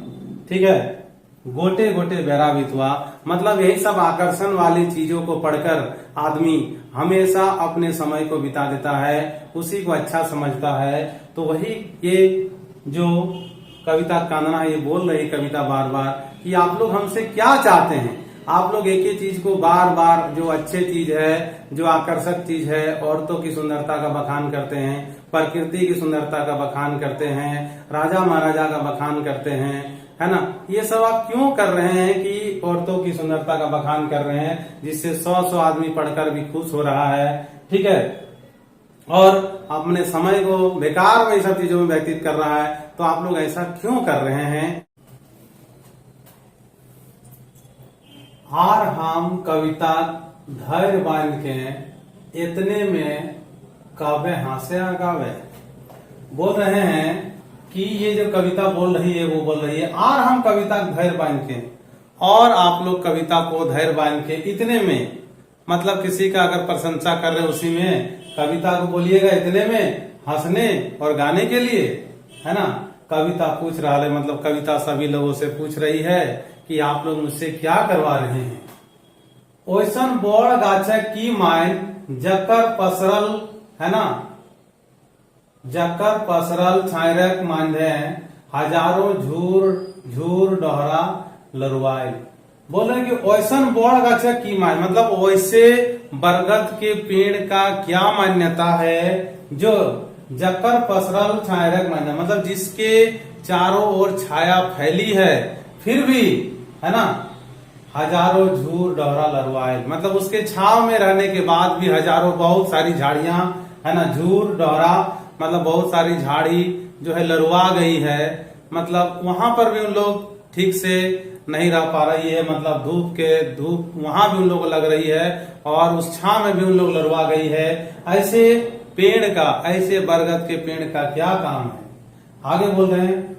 ठीक है, गोटे गोटे बेरा बितवा, मतलब यही सब आकर्षण वाली चीजों को पढ़कर आदमी हमेशा अपने समय को बिता देता है, उसी को अच्छा समझता है। तो वही ये जो कविता कांदना ये बोल रही कविता बार बार कि आप लोग हमसे क्या चाहते हैं। आप लोग एक ही चीज को बार बार, जो अच्छे चीज है, जो आकर्षक चीज है, औरतों की सुंदरता का बखान करते हैं, प्रकृति की सुंदरता का बखान करते हैं, राजा महाराजा का बखान करते हैं, है ना, ये सब आप क्यों कर रहे हैं कि औरतों की सुंदरता का बखान कर रहे हैं, जिससे 100 आदमी पढ़कर भी खुश हो रहा है। ठीक है, और अपने समय को बेकार में सब चीजों में व्यतीत कर रहा है। तो आप लोग ऐसा क्यों कर रहे हैं। आर हम कविता धैर्य बांध के इतने में काव्य हास्य गावे। बोल रहे हैं कि ये जो कविता बोल रही है वो बोल रही है, आर हम कविता धैर्य बांध के, और आप लोग कविता को धैर्य बांध के इतने में, मतलब किसी का अगर प्रशंसा कर रहे उसी में कविता को बोलिएगा इतने में, हंसने और गाने के लिए, है ना। कविता पूछ रहा है, मतलब कविता सभी लोगों से पूछ रही है कि आप लोग मुझसे क्या करवा रहे हैं। ओसन बड़ गाछे की माइन जकर पसरल, है ना, जकर पसरल छायरक मांधे, हजारों झूर झूर डोहरा लरुआई। बोल रहे हैं कि ओसन बड़ गाछ की माय, मतलब वैसे बरगद के पेड़ का क्या मान्यता है जो जकर पसरल छायरक मान्यता, मतलब जिसके चारों ओर छाया फैली है फिर भी, है ना, हजारों झूर डोहरा लरवाए, मतलब उसके छाव में रहने के बाद भी हजारों बहुत सारी झाड़ियां, है ना, झूर डोहरा मतलब बहुत सारी झाड़ी जो है लरवा गई है, मतलब वहां पर भी उन लोग ठीक से नहीं रह पा रही है, मतलब धूप वहां भी उन लोग को लग रही है और उस छाव में भी उन लोग लरवा गई है। ऐसे पेड़ का, ऐसे बरगद के पेड़ का क्या काम है? आगे बोल रहे हैं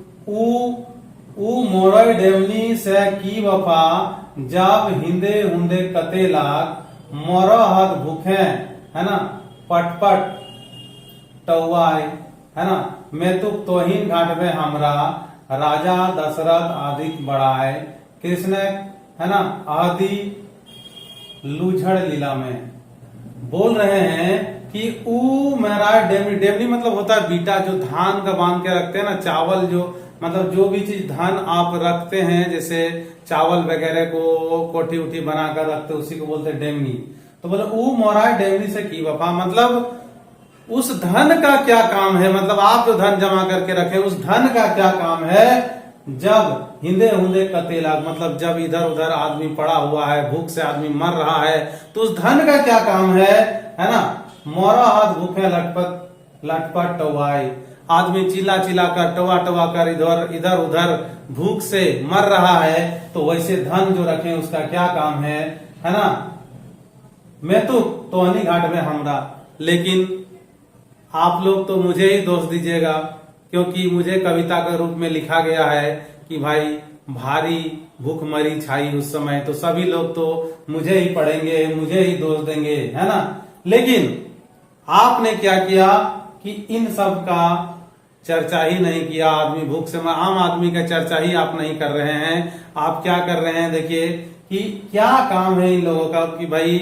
ऊ मोरई डेवनी से की वफा जब हिंदे हुंदे कते लाग मोरहत भूखे, है ना, पटपट टौवाय, है ना, मैं तो तोहिन घाट में हमरा राजा दशरथ आदिक बढ़ाए कृष्ण, है ना, आदि लूझड़ लीला में। बोल रहे हैं कि ऊ मेरा डेमनी, डेमनी मतलब होता है बीटा, जो धान का बांध के रखते हैं ना, चावल जो, मतलब जो भी चीज धान आप रखते हैं, जैसे चावल वगैरह को कोठी उठी बनाकर रखते, उसी को बोलते हैं डेमनी। तो बोले ऊ मोरा डेमनी से की वफा, मतलब उस धन का क्या काम है, मतलब आप जो धन जमा करके रखे उस धन का क्या काम है जब हिंदे हुंदे कतेला, मतलब जब इधर उधर आदमी पड़ा हुआ है, भूख से आदमी मर रहा है, तो उस धन का क्या काम है ना। मोरा हाथ भूखे लटपट लटपट टवाई, आदमी चिल्ला चिल्ला कर टवा टवा कर इधर उधर भूख से मर रहा है, तो वैसे धन जो रखे उसका क्या काम है ना। मैं तो तोहनी घाट में हमरा, लेकिन आप लोग तो मुझे ही दोष दीजिएगा, क्योंकि मुझे कविता के रूप में लिखा गया है कि भाई भारी भूखमरी छाई उस समय, तो सभी लोग तो मुझे ही पढ़ेंगे, मुझे ही दोष देंगे, है ना। लेकिन आपने क्या किया कि इन सब का चर्चा ही नहीं किया, आदमी भूख से आम आदमी का चर्चा ही आप नहीं कर रहे हैं। आप क्या कर रहे हैं, देखिए कि क्या काम है इन लोगों का, कि भाई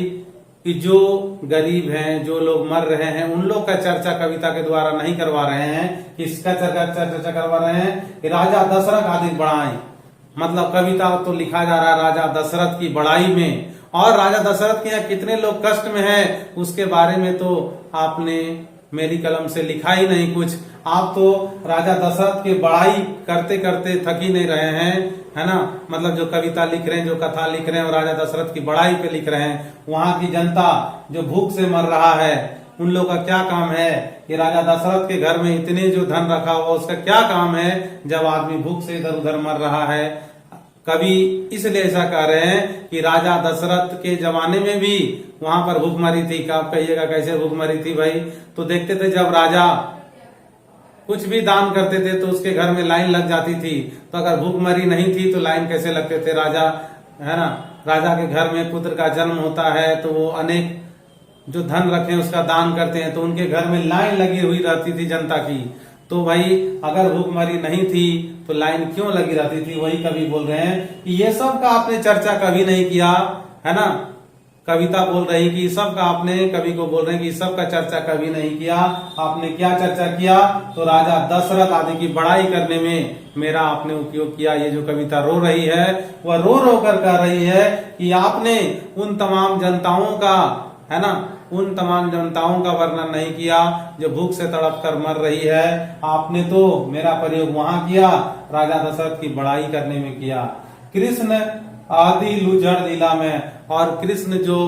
कि जो गरीब हैं, जो लोग मर रहे हैं, उन लोग का चर्चा कविता के द्वारा नहीं करवा रहे हैं। किसका चर्चा करवा रहे हैं कि राजा दशरथ आदि बढ़ाएं, मतलब कविता तो लिखा जा रहा है राजा दशरथ की बड़ाई में, और राजा दशरथ के यहाँ कितने लोग कष्ट में हैं उसके बारे में तो आपने मेरी कलम से लिखा ही नहीं कुछ। आप तो राजा दशरथ की बड़ाई करते करते थक ही नहीं रहे हैं, है ना, मतलब जो कविता लिख रहे हैं, जो कथा लिख रहे हैं, और राजा दशरथ की बड़ाई पे लिख रहे हैं। वहां की जनता जो भूख से मर रहा है, उन लोग का क्या काम है कि राजा दशरथ के घर में इतने जो धन रखा हुआ उसका क्या काम है जब आदमी भूख से इधर उधर मर रहा है। कवि इसलिए ऐसा कह रहे हैं कि राजा दशरथ के जमाने में भी वहां पर भूखमरी थी। आप कहिएगा कैसे भूखमरी थी भाई, तो देखते थे जब राजा कुछ भी दान करते थे तो उसके घर में लाइन लग जाती थी, तो अगर भूखमरी नहीं थी तो लाइन कैसे लगते थे। राजा, है ना, राजा के घर में पुत्र का जन्म होता है तो वो अनेक जो धन रखे उसका दान करते हैं, तो उनके घर में लाइन लगी हुई रहती थी जनता की। तो भाई अगर भूखमरी नहीं थी तो लाइन क्यों लगी रहती थी। वही कवि बोल रहे हैं कि ये सब का आपने चर्चा कभी नहीं किया, है ना। कविता बोल रही कि सब का आपने, कवि को बोल रहे हैं कि सब का चर्चा कभी नहीं किया। आपने क्या चर्चा किया, तो राजा दशरथ आदि की बड़ाई करने में मेरा आपने उपयोग किया। ये जो कविता रो रही है वह रो रो कर कह रही है कि आपने उन तमाम जनताओं का, है ना, उन तमाम जनताओं का वर्णन नहीं किया जो भूख से तड़प कर मर रही है। आपने तो मेरा प्रयोग वहां किया, राजा दशरथ की बड़ाई करने में किया। कृष्ण आदि लूझड़ लीला में, और कृष्ण जो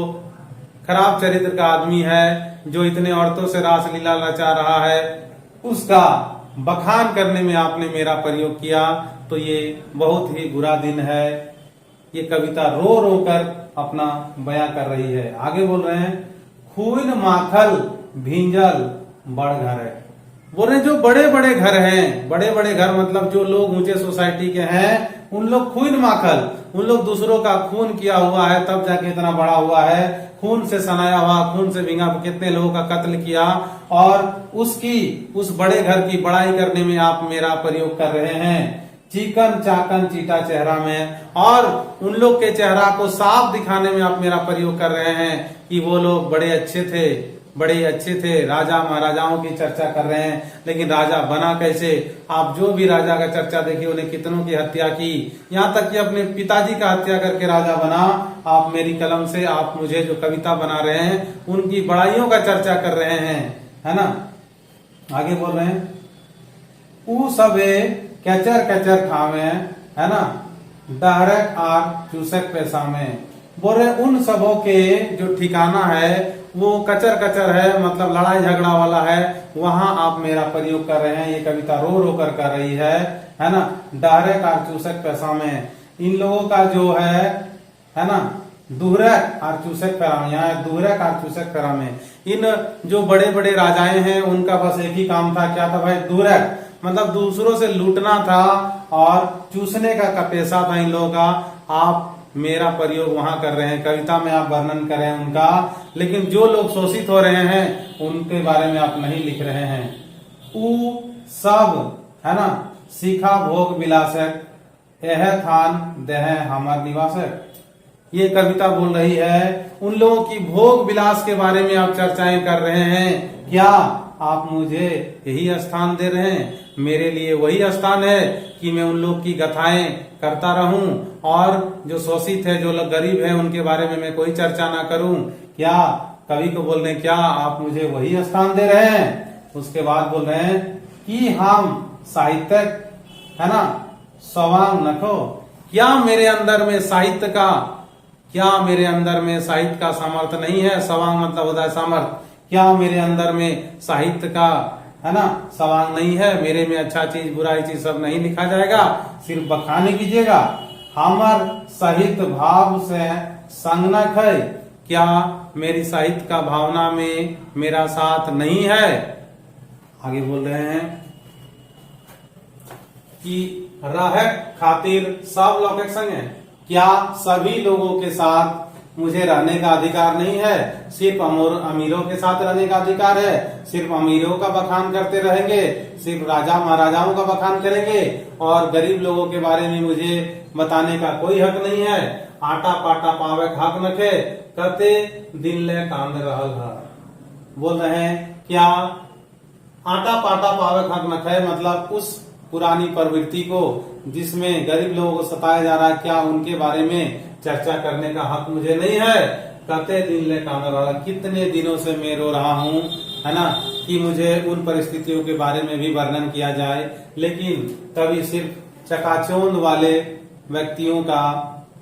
खराब चरित्र का आदमी है, जो इतने औरतों से रास लीला रचा रहा है, उसका बखान करने में आपने मेरा प्रयोग किया, तो ये बहुत ही बुरा दिन है। ये कविता रो रो कर अपना बयां कर रही है। आगे बोल रहे हैं खून माखल भींजल बड़ घर है। बोल रहे जो बड़े बड़े घर हैं, बड़े बड़े घर मतलब जो लोग ऊंचे सोसाइटी के हैं, उन लोग खून माखल, उन लोग दूसरों का खून किया हुआ है तब जाके इतना बड़ा हुआ है। खून से सनाया हुआ, खून से भींगा, कितने लोगों का कत्ल किया, और उसकी उस बड़े घर की बड़ाई करने में आप मेरा प्रयोग कर रहे हैं। चिकन चाकन चीटा चेहरा में, और उन लोग के चेहरा को साफ दिखाने में आप मेरा प्रयोग कर रहे हैं कि वो लोग बड़े अच्छे थे, बड़े अच्छे थे, राजा महाराजाओं की चर्चा कर रहे हैं, लेकिन राजा बना कैसे? आप जो भी राजा का चर्चा देखिए, उन्हें कितनों की हत्या की, यहाँ तक कि अपने पिताजी का हत्या करके राजा बना। आप मेरी कलम से आप मुझे जो कविता बना रहे हैं उनकी बड़ाइयों का चर्चा कर रहे हैं, है ना। आगे बोल रहे हैं, ऊ सबे कैचर कैचर खावे, है ना, डायरेक्ट आग चूसक पैसा में। बोल रहे उन सबों के जो ठिकाना है वो कचर कचर है, मतलब लड़ाई झगड़ा वाला है, वहां आप मेरा प्रयोग कर रहे हैं। ये कविता रो रो कर रही है ना। डायरेक्ट आग चूसक पैसा में, इन लोगों का जो है ना, दुहरक आर चूसक पैरा में, यहाँ दुहरक आर चूसक पैरा में। इन जो बड़े बड़े राजाएं हैं उनका बस एक ही काम था, क्या था भाई? दुहरक, मतलब दूसरों से लूटना था और चूसने का पेशा था इन लोगों का। आप मेरा प्रयोग वहां कर रहे हैं, कविता में आप वर्णन कर रहे हैं उनका, लेकिन जो लोग शोषित हो रहे हैं उनके बारे में आप नहीं लिख रहे हैं। ऊ सब, है ना, सीखा भोग विलासक, यह थान देह हमार निवासक। ये कविता बोल रही है उन लोगों की भोग विलास के बारे में आप चर्चाएं कर रहे हैं। क्या आप मुझे यही स्थान दे रहे हैं? मेरे लिए वही स्थान है कि मैं उन लोग की गाथाएं करता रहूं और जो शोषित है, जो लोग गरीब है, उनके बारे में मैं कोई चर्चा ना करूं? क्या कवि को बोल रहे हैं, क्या आप मुझे वही स्थान दे रहे हैं? उसके बाद बोल रहे हैं कि हम साहित्यक, है ना, सवांग नखो। क्या मेरे अंदर में साहित्य का, क्या मेरे अंदर में साहित्य का सामर्थ्य नहीं है? सवांग मतलब होता है सामर्थ्य। क्या मेरे अंदर में साहित्य का, है ना, सवांग नहीं है? मेरे में अच्छा चीज बुराई चीज सब नहीं लिखा जाएगा, सिर्फ बखाने कीजिएगा। हमर साहित्य भाव से संगनक है, क्या मेरी साहित्य का भावना में मेरा साथ नहीं है? आगे बोल रहे हैं कि रहक खातिर सब लोग एक संग है। क्या सभी लोगों के साथ मुझे रहने का अधिकार नहीं है? सिर्फ अमीरों के साथ रहने का अधिकार है? सिर्फ अमीरों का बखान करते रहेंगे, सिर्फ राजा महाराजाओं का बखान करेंगे और गरीब लोगों के बारे में मुझे बताने का कोई हक नहीं है? आटा पाटा पावे हक नखे, कहते दिन ले कांद रहल है। बोल रहे हैं क्या आटा पाटा पावे हक नखे, मतलब उस पुरानी प्रवृत्ति को जिसमें गरीब लोगों को सताया जा रहा है, क्या उनके बारे में चर्चा करने का हक मुझे नहीं है? कहते दिन ले कांद रहल, कितने दिनों से मैं रो रहा हूँ, है ना, कि मुझे उन परिस्थितियों के बारे में भी वर्णन किया जाए, लेकिन कभी सिर्फ चकाचौंध वाले व्यक्तियों का,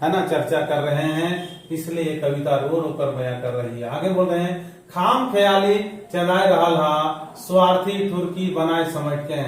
है ना, चर्चा कर रहे हैं। इसलिए ये कविता रो रो कर बयां कर रही है। आगे बोल रहे हैं, खाम ख्याली चलाए रहल हा, स्वार्थी ठुरकी बनाए समझ के।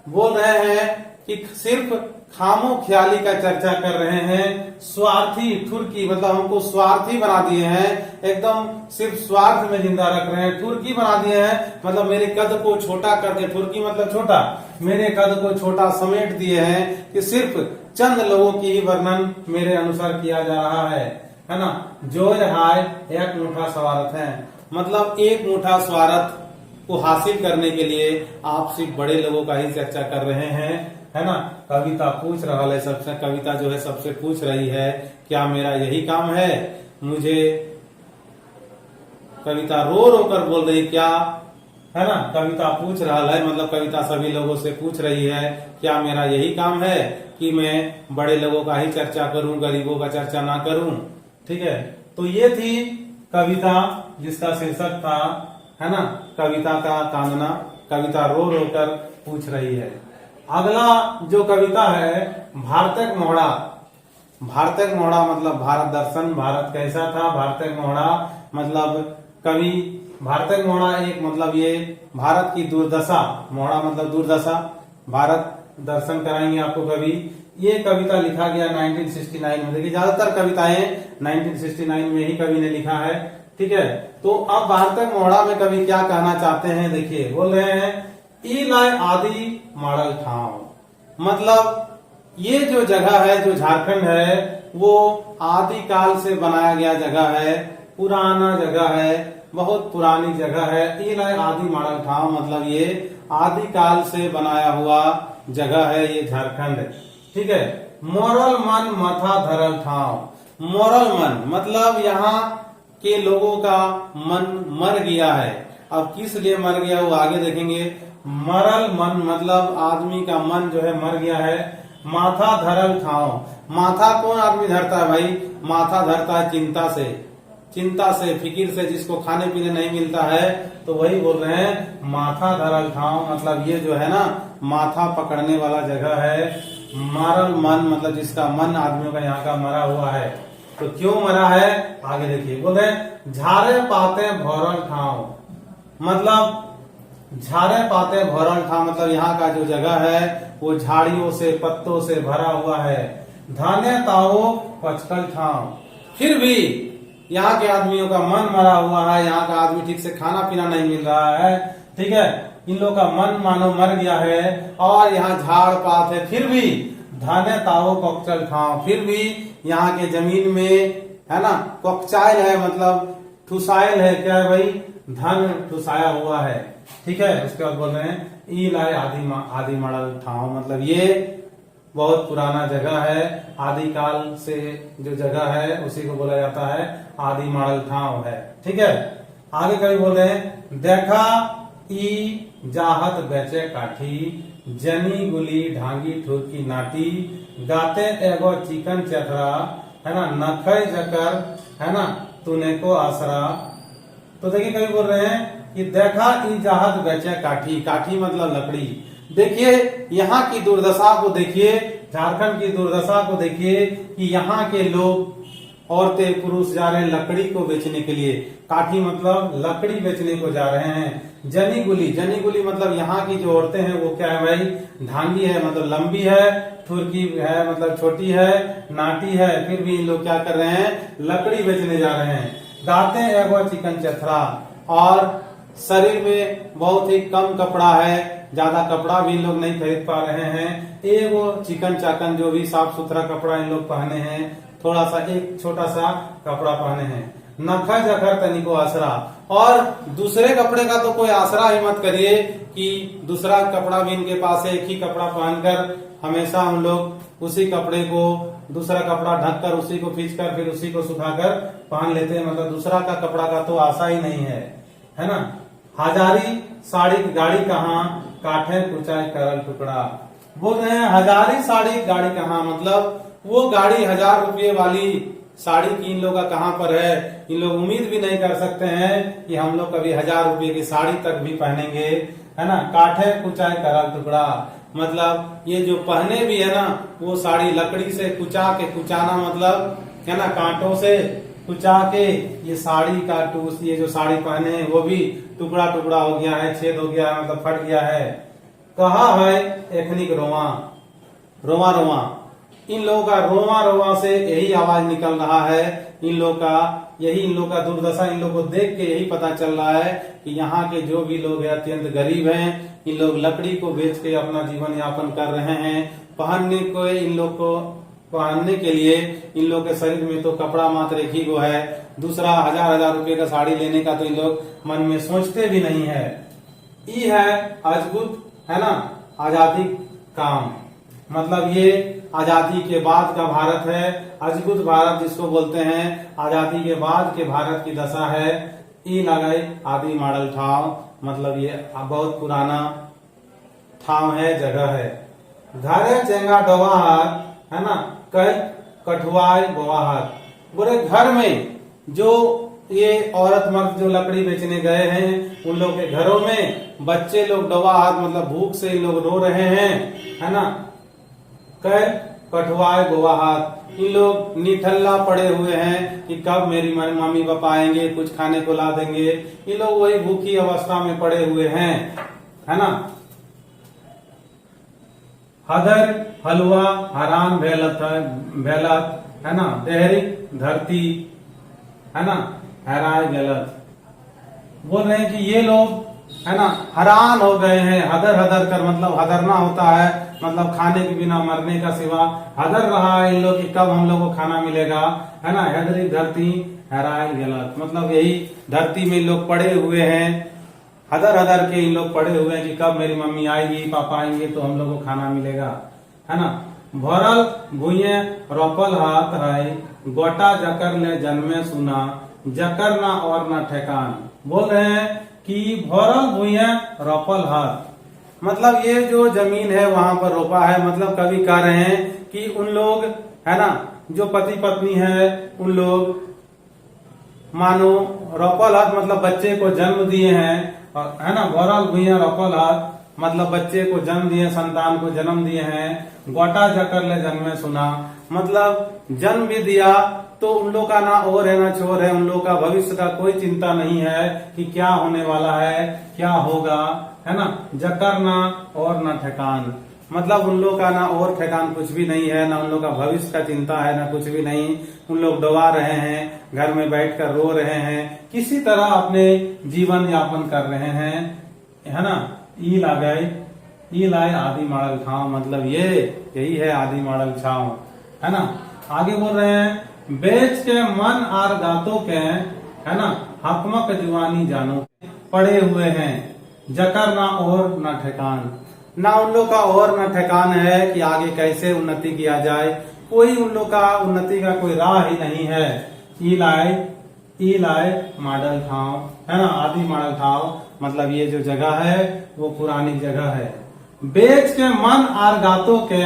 बोल रहे हैं कि सिर्फ खामो ख्याली का चर्चा कर रहे हैं, स्वार्थी ठुरकी मतलब हमको स्वार्थी बना दिए हैं, एकदम सिर्फ स्वार्थ में जिंदा रख रहे हैं। ठुरकी बना दिए हैं मतलब मेरे कद को छोटा करके, ठुरकी मतलब छोटा, मेरे कद को छोटा समेट दिए हैं कि सिर्फ चंद लोगों की ही वर्णन मेरे अनुसार किया जा रहा है ना। जो हाय एक मुठा स्वार्थ है, मतलब एक मुठा स्वार्थ को हासिल करने के लिए आप सिर्फ बड़े लोगों का ही चर्चा कर रहे हैं, है ना। कविता पूछ रहा है सबसे, कविता जो है सबसे पूछ रही है क्या मेरा यही काम है? मुझे कविता रो रो कर बोल रही क्या, है ना, कविता पूछ रहा है मतलब कविता सभी लोगों से पूछ रही है क्या मेरा यही काम है कि मैं बड़े लोगों का ही चर्चा करूं, गरीबों का चर्चा ना करूं। ठीक है, तो ये थी कविता जिसका शीर्षक था, है ना, कविता का कांदना। कविता रो रो कर पूछ रही है। अगला जो कविता है भारतक मोहड़ा। भारतक मोहड़ा मतलब भारत दर्शन, भारत कैसा था। भारतक मोहड़ा मतलब कवि, भारतक मोहड़ा एक मतलब ये भारत की दुर्दशा, मोहड़ा मतलब दुर्दशा, भारत दर्शन कराएंगे आपको कवि। ये कविता लिखा गया 1969 में। देखिए ज्यादातर कविताएं 1969 में ही कवि ने लिखा है। ठीक है, तो अब भारतक मोहड़ा में कवि क्या कहना चाहते हैं, देखिए बोल रहे हैं ई लाय आदि मॉडल ठाव, मतलब ये जो जगह है, जो झारखंड है, वो आदि काल से बनाया गया जगह है, पुराना जगह है, बहुत पुरानी जगह है। ई लाय आदि मॉडल ठाव मतलब ये आदि काल से बनाया हुआ जगह है ये झारखंड। ठीक है, मोरल मन माथा धरल ठाव। मोरल मन मतलब यहाँ कि लोगों का मन मर गया है। अब किस लिए मर गया वो आगे देखेंगे। मरल मन मतलब आदमी का मन जो है मर गया है। माथा धरल ठाव, माथा कौन आदमी धरता है भाई? माथा धरता है चिंता से, चिंता से, फिकिर से, जिसको खाने पीने नहीं मिलता है तो वही बोल रहे हैं माथा धरल ठाव। मतलब ये जो है ना माथा पकड़ने वाला जगह है। मरल मन मतलब जिसका मन आदमियों का यहाँ का मरा हुआ है। तो क्यों मरा है आगे देखिए। बोले झारे पाते भौरल ठाव, मतलब झारे पाते भौरल ठाव मतलब यहाँ का जो जगह है वो झाड़ियों से पत्तों से भरा हुआ है। धाने ताओ पचकल ठाव, फिर भी यहाँ के आदमियों का मन मरा हुआ है। यहाँ का आदमी ठीक से खाना पीना नहीं मिल रहा है। ठीक है, इन लोग का मन मानो मर गया है और यहाँ झाड़ पात है, फिर भी धाने ताओ कोकचल ठाव, फिर भी यहाँ के जमीन में है ना कोकचाइल है, मतलब ठुसाइल है। क्या है भाई? धन ठुसाया हुआ है। ठीक है, उसके बाद बोल रहे हैं ई लाए आदि मॉडल ठाव, मतलब ये बहुत पुराना जगह है। आदि काल से जो जगह है उसी को बोला जाता है आदि मॉडल ठाव है। ठीक है, आगे कभी बोल रहे हैं देखा ई जाहत बेचे काठी, जनी गुली ढांगी ठुरकी नाटी, गाते एगो चिकन चथरा, है ना नखय जकर, है ना तूने को आसरा। तो देखिए कभी बोल रहे हैं कि देखा ई जाहत बेचे काठी, काठी मतलब लकड़ी। देखिए यहाँ की दुर्दशा को देखिए, झारखंड की दुर्दशा को देखिए कि यहाँ के लोग औरतें पुरुष जा रहे हैं लकड़ी को बेचने के लिए। काठी मतलब लकड़ी बेचने को जा रहे हैं। जनी गुली, जनी गुली मतलब यहाँ की जो औरतें हैं वो क्या है भाई? ढांगी है मतलब लंबी है, ठुरकी है मतलब छोटी है, नाटी है, फिर भी इन लोग क्या कर रहे हैं? लकड़ी बेचने जा रहे हैं। गाते हैं एगो चिकन चथरा, और शरीर में बहुत ही कम कपड़ा है, ज्यादा कपड़ा भी इन लोग नहीं खरीद पा रहे हैं। एगो चिकन चाकन जो भी साफ सुथरा कपड़ा इन लोग पहने हैं, थोड़ा सा एक छोटा सा कपड़ा पहने हैं। नखा जखर तनिको आसरा, और दूसरे कपड़े का तो कोई आसरा ही मत करिए कि दूसरा कपड़ा भी इनके पास है। एक ही कपड़ा पहनकर हमेशा हम लोग उसी कपड़े को, दूसरा कपड़ा ढककर उसी को खींचकर फिर उसी को सुखाकर पहन लेते हैं। मतलब दूसरा का कपड़ा का तो आशा ही नहीं है ना। हजारी साड़ी की गाड़ी कहाँ, काठे कुचाई करल टुकड़ा। बोल रहे हैं हजारी साड़ी की गाड़ी कहाँ, मतलब वो गाड़ी 1000 रुपये वाली साड़ी की इन लोग का कहाँ पर है। इन लोग उम्मीद भी नहीं कर सकते हैं कि हम लोग कभी 1000 रुपये की साड़ी तक भी पहनेंगे, है ना। काठे कुचाई करल टुकड़ा मतलब ये जो पहने भी है ना वो साड़ी लकड़ी से कुचा के, कुचाना मतलब है ना कांटों से कुचा के ये साड़ी का टूस, ये जो साड़ी पहने हैं वो भी टुकड़ा टुकड़ा हो गया है, छेद हो गया है, मतलब फट गया है। कहा है एखनिक रोवा, रोवा रोवा, इन लोगों का रोवा रोवा से यही आवाज निकल रहा है। इन लोग का यही, इन लोग का दुर्दशा इन लोग को देख के यही पता चल रहा है कि यहाँ के जो भी लोग हैं अत्यंत गरीब हैं। इन लोग लकड़ी को बेच के अपना जीवन यापन कर रहे हैं। पहनने को इन लोग को, पहनने के लिए इन लोग के शरीर में तो कपड़ा मात्र एक ही को है। दूसरा 1000 रुपये का साड़ी लेने का तो इन लोग मन में सोचते भी नहीं है। ये है अद्भुत, है ना, आजादी काम, मतलब ये आजादी के बाद का भारत है। अद्भुत भारत जिसको बोलते हैं, आजादी के बाद के भारत की दशा है। ई लगाई आदि मॉडल ठाव, मतलब ये बहुत पुराना ठाव है, जगह है। घरे चेंगा डोवाहार, है ना, कई कठुआई गोवाहार। बोले घर में जो ये औरत मर्द जो लकड़ी बेचने गए हैं उन लोग के घरों में बच्चे लोग डोवाहार मतलब भूख से इन लोग रो रहे हैं, है ना। कई कठुआई गोवाहार, इन लोग निठल्ला पड़े हुए हैं कि कब मेरी मम्मी पापा आएंगे, कुछ खाने को ला देंगे। ये लोग वही भूखी अवस्था में पड़े हुए हैं, है ना। हदर हलवा हरान भेलत है ना, देहरिक धरती, है ना, हैराय गलत। बोल रहे हैं कि ये लोग, है ना, हैरान हो गए हैं। हदर हदर कर मतलब हदरना होता है, मतलब खाने के बिना मरने का सिवा हदर रहा है इन लोग कि कब हम लोग को खाना मिलेगा, है ना। हैदरी धरती हैराय गलत, मतलब यही धरती में लोग पड़े हुए हैं, हदर हदर के इन लोग पड़े हुए हैं कि कब मेरी मम्मी आएगी, पापा आएंगे तो हम लोग को खाना मिलेगा, है ना। भरल भूये रोपल हाथ है, गोटा जकर ले जन्मे सुना, जकर ना और ना ठेकान। बोल रहे हैं कि भरल भुइया रोपल हाथ, मतलब ये जो जमीन है वहां पर रोपा है। मतलब कवि कह रहे हैं कि उन लोग है ना, जो पति पत्नी है, उन लोग मानो रोपल हाथ मतलब बच्चे को जन्म दिए हैं, और है ना, भरल भुइया रोपल हाथ मतलब बच्चे को जन्म दिए, संतान को जन्म दिए हैं। गोटा जकर ले जन्मे सुना, मतलब जन्म भी दिया तो उन लोग का ना और है ना छोर है, उन लोग का भविष्य का कोई चिंता नहीं है कि क्या होने वाला है, क्या होगा, है ना। जकर ना और ना ठेकान, मतलब उन लोग का ना और ठेकान कुछ भी नहीं है, ना उन लोग का भविष्य का चिंता है, ना कुछ भी नहीं। उन लोग दबा रहे हैं, घर में बैठकर रो रहे हैं, किसी तरह अपने जीवन यापन कर रहे हैं, है ना। ई लाए ई लाए आदि माड़ल छाव, मतलब यही है आदि माड़ल छाव, है ना। आगे बोल रहे हैं बेच के मन आर गातों के, है ना, हकमक जुआनी जानो पड़े हुए हैं, जकर ना और ना ठेकान, ना उन लोग का और ना ठेकान है कि आगे कैसे उन्नति किया जाए, कोई उन लोग का उन्नति का कोई राह ही नहीं है। ई लाए मॉडल ठाव, है ना, आदि मॉडल ठाव, मतलब ये जो जगह है वो पुरानी जगह है। बेच के मन आर गातों के,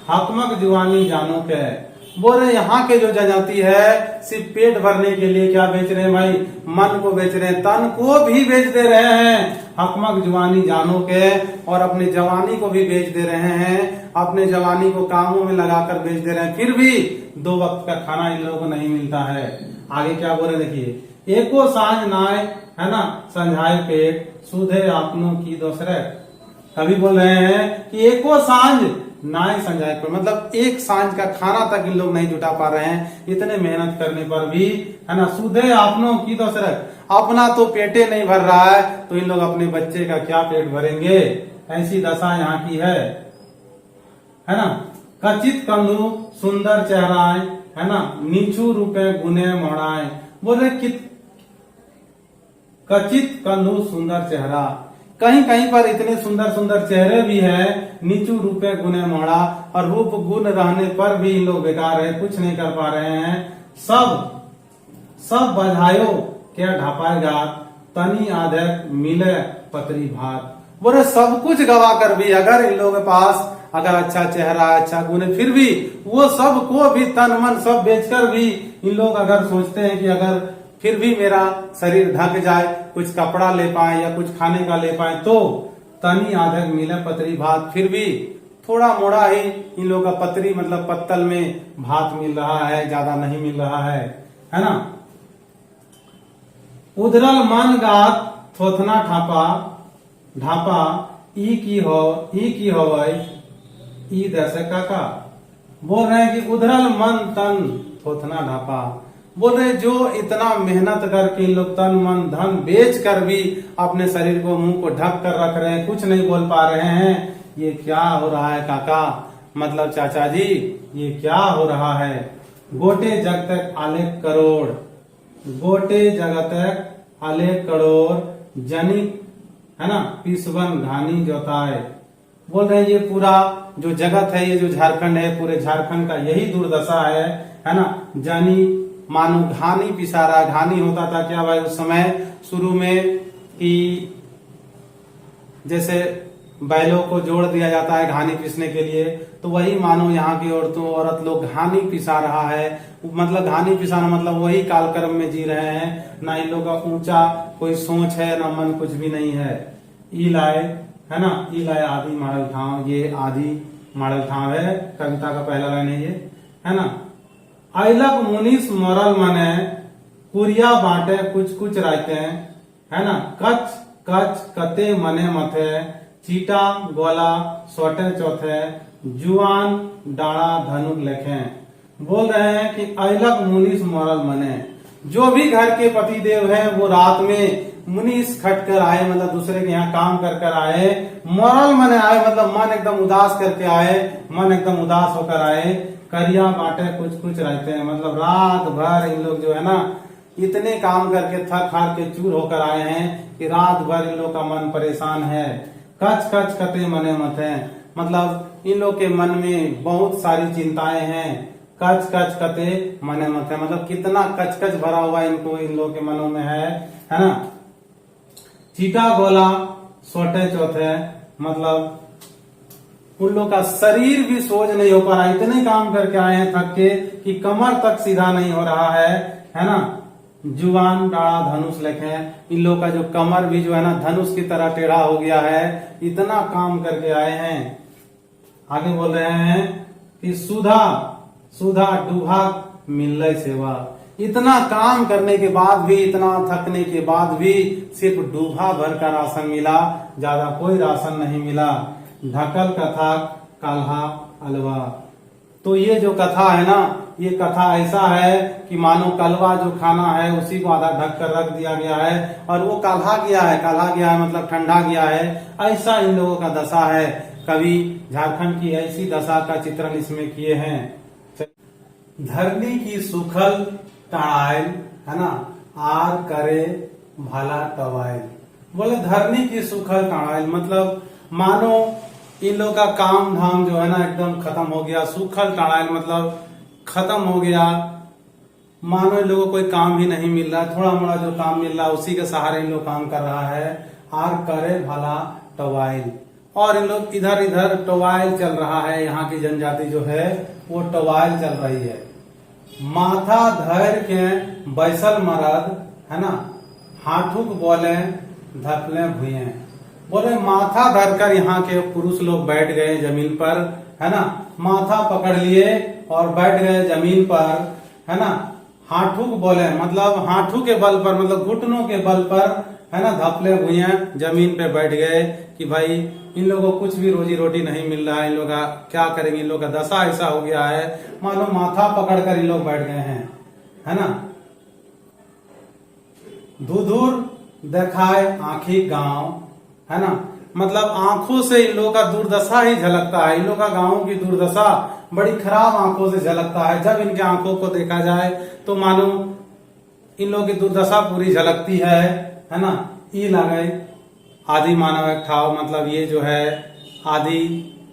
हकमक जुआनी जानो के। बोल रहे यहाँ के जो जनजाति है सिर्फ पेट भरने के लिए क्या बेच रहे हैं भाई, मन को बेच रहे हैं, तन को भी बेच दे रहे हैं, हकमक जुआनी जानो के, और अपनी जवानी को भी बेच दे रहे हैं, अपने जवानी को कामों में लगाकर बेच दे रहे हैं, फिर भी 2 वक्त का खाना इन लोगों को नहीं मिलता है। आगे क्या बोल रहे देखिए, एको सांझ नाय, है ना, संझाए पेट, सुधे आपनों की दोसरे। कभी बोल रहे हैं कि एको सांझ नाय संझाए पेट, मतलब एक सांझ का खाना तक इन लोग नहीं जुटा पा रहे हैं, इतने मेहनत करने पर भी, है ना। सुधे आपनों की दोसरे, अपना तो पेटे नहीं भर रहा है तो इन लोग अपने बच्चे का क्या पेट भरेंगे, ऐसी दशा यहाँ की है ना। कचित कंधु सुंदर चेहराए, है ना, नीचू रूपे गुने मोड़ाए। बोले कचित कंधु सुंदर चेहरा, कहीं कहीं पर इतने सुंदर सुंदर चेहरे भी हैं, नीचू रूपे गुने मोड़ा, और रूप गुण रहने पर भी इन लोग बेकार है, कुछ नहीं कर पा रहे हैं। सब बधायो क्या ढापाएगा, तनी आधे मिले पतरी भात। बोले सब कुछ गवा कर भी अगर इन लोगों के पास अगर अच्छा चेहरा, अच्छा गुण है, फिर भी वो सब को भी तन मन सब बेचकर भी इन लोग अगर सोचते हैं कि अगर फिर भी मेरा शरीर ढक जाए, कुछ कपड़ा ले पाए या कुछ खाने का ले पाए, तो तनी आधक मिले पतरी भात, फिर भी थोड़ा मोड़ा ही इन लोगों का पतरी मतलब पत्तल में भात मिल रहा है, ज्यादा नहीं मिल रहा है ना। उधरल मन गात थोथना ढापा, ई की हो भाई, ई दर्शक काका। बोल रहे हैं कि उधरल मन तन थोथना ढापा, बोल रहे जो इतना मेहनत करके इन लोग तन मन धन बेच कर भी अपने शरीर को, मुंह को ढक कर रख रहे हैं, कुछ नहीं बोल पा रहे हैं। ये क्या हो रहा है काका, मतलब चाचा जी ये क्या हो रहा है। गोटे जगतक आलेख करोड़, गोटे जगतक आलेख करोड़, जनिक, है ना, पिसवन घानी जोताए। बोल रहे हैं ये पूरा जो जगत है, ये जो झारखंड है, पूरे झारखंड का यही दुर्दशा है ना। जानी मानो घानी पिसा रहा, घानी होता था क्या भाई उस समय शुरू में, कि जैसे बैलों को जोड़ दिया जाता है घानी पीसने के लिए, तो वही मानो यहाँ की औरत लोग घानी पिसा रहा है, मतलब घानी पिसाना मतलब वही कालक्रम में जी रहे हैं, ना इन लोग का ऊंचा कोई सोच है, ना मन कुछ भी नहीं है। ई लाए, है ना, ई लाए आदि मॉडल ठाव, ये आदि मॉडल ठाव है, कविता का पहला लाइन है ये, है ना। अइलक मुनीस मरल मने, कुरिया बांटे कुछ कुछ रहते हैं, है ना। कच कच कते मने मथे, चीटा गोला सोटे चौथे, जुआन डाड़ा धनुक लेखे। बोल रहे हैं कि अइलक मुनीस मरल मने, जो भी घर के पति देव है वो रात में मुनीस खट कर आए, मतलब दूसरे के यहाँ काम कर कर आए, मरल मने आए मतलब मन एकदम उदास करके आए, मन एकदम उदास होकर आए। करिया बाटे कुछ कुछ रहते हैं, मतलब रात भर इन लोग जो है ना इतने काम करके थक हार के चूर होकर आए हैं कि रात भर इन लोग का मन परेशान है। कच कच कते मने मत है, मतलब इन लोग के मन में बहुत सारी चिंताएं हैं। कच कच कते मने मते, मतलब कितना कच कच भरा हुआ इनको इन लोगों के मनों में है ना। चीटा गोला सोटे चौथे, मतलब उन लोग का शरीर भी सोच नहीं हो पा रहा, इतने काम करके आए हैं थक के कि कमर तक सीधा नहीं हो रहा है ना। जुबान डाड़ा धनुष लेखे, इन लोग का जो कमर भी जो है ना धनुष की तरह टेढ़ा हो गया है, इतना काम करके आए हैं। आगे बोल रहे हैं कि सुधा सुधा डूहा मिल सेवा, इतना काम करने के बाद भी, इतना थकने के बाद भी सिर्फ डूबा भर का राशन मिला, ज्यादा कोई राशन नहीं मिला। ढकल कथा काल्हा अलवा, तो ये जो कथा है ना, ये कथा ऐसा है कि मानो कलवा जो खाना है उसी को आधा ढक कर रख दिया गया है और वो काल्हा गया है, काल्हा गया है मतलब ठंडा गया है, ऐसा इन लोगों का दशा है। कवि झारखंड की ऐसी दशा का चित्रण इसमें किए हैं। धरनी की सुखल तड़ाइल है ना, आर करे भाला टवाइल। बोले धरनी की सुखल तड़ाइल मतलब मानो इन लोग का काम धाम जो है ना एकदम खत्म हो गया। सुखल तड़ाइल मतलब खत्म हो गया, मानो इन लोगों को कोई काम भी नहीं मिल रहा, थोड़ा मोड़ा जो काम मिल रहा है उसी के सहारे इन लोग काम कर रहा है। आर करे भाला टवाइल, और इन लोग इधर इधर टवाइल चल रहा है। यहाँ की जनजाति जो है वो टवाइल चल रही है। माथा धैर के बैसल मरद है ना, हाथुक बोले धपले भुए। बोले माथा धर कर यहाँ के पुरुष लोग बैठ गए जमीन पर है ना, माथा पकड़ लिए और बैठ गए जमीन पर है ना। हाथुक बोले मतलब हाथू के बल पर, मतलब घुटनों के बल पर है ना, धपले भुए जमीन पे बैठ गए कि भाई इन लोगों को कुछ भी रोजी रोटी नहीं मिल रहा है, इन लोग का क्या करेंगे, इन लोग का दशा ऐसा हो गया है, मानो माथा पकड़कर इन लोग बैठ गए हैं है ना। दूर देखाए आंखी गांव है ना, मतलब आंखों से इन लोगों का दुर्दशा ही झलकता है। इन लोगों का गांव की दुर्दशा बड़ी खराब आंखों से झलकता है। जब इनके आंखों को देखा जाए तो मानो इन लोगों की दुर्दशा पूरी झलकती है ना। ई लगे आदि मानव एक ठाव, मतलब ये जो है आदि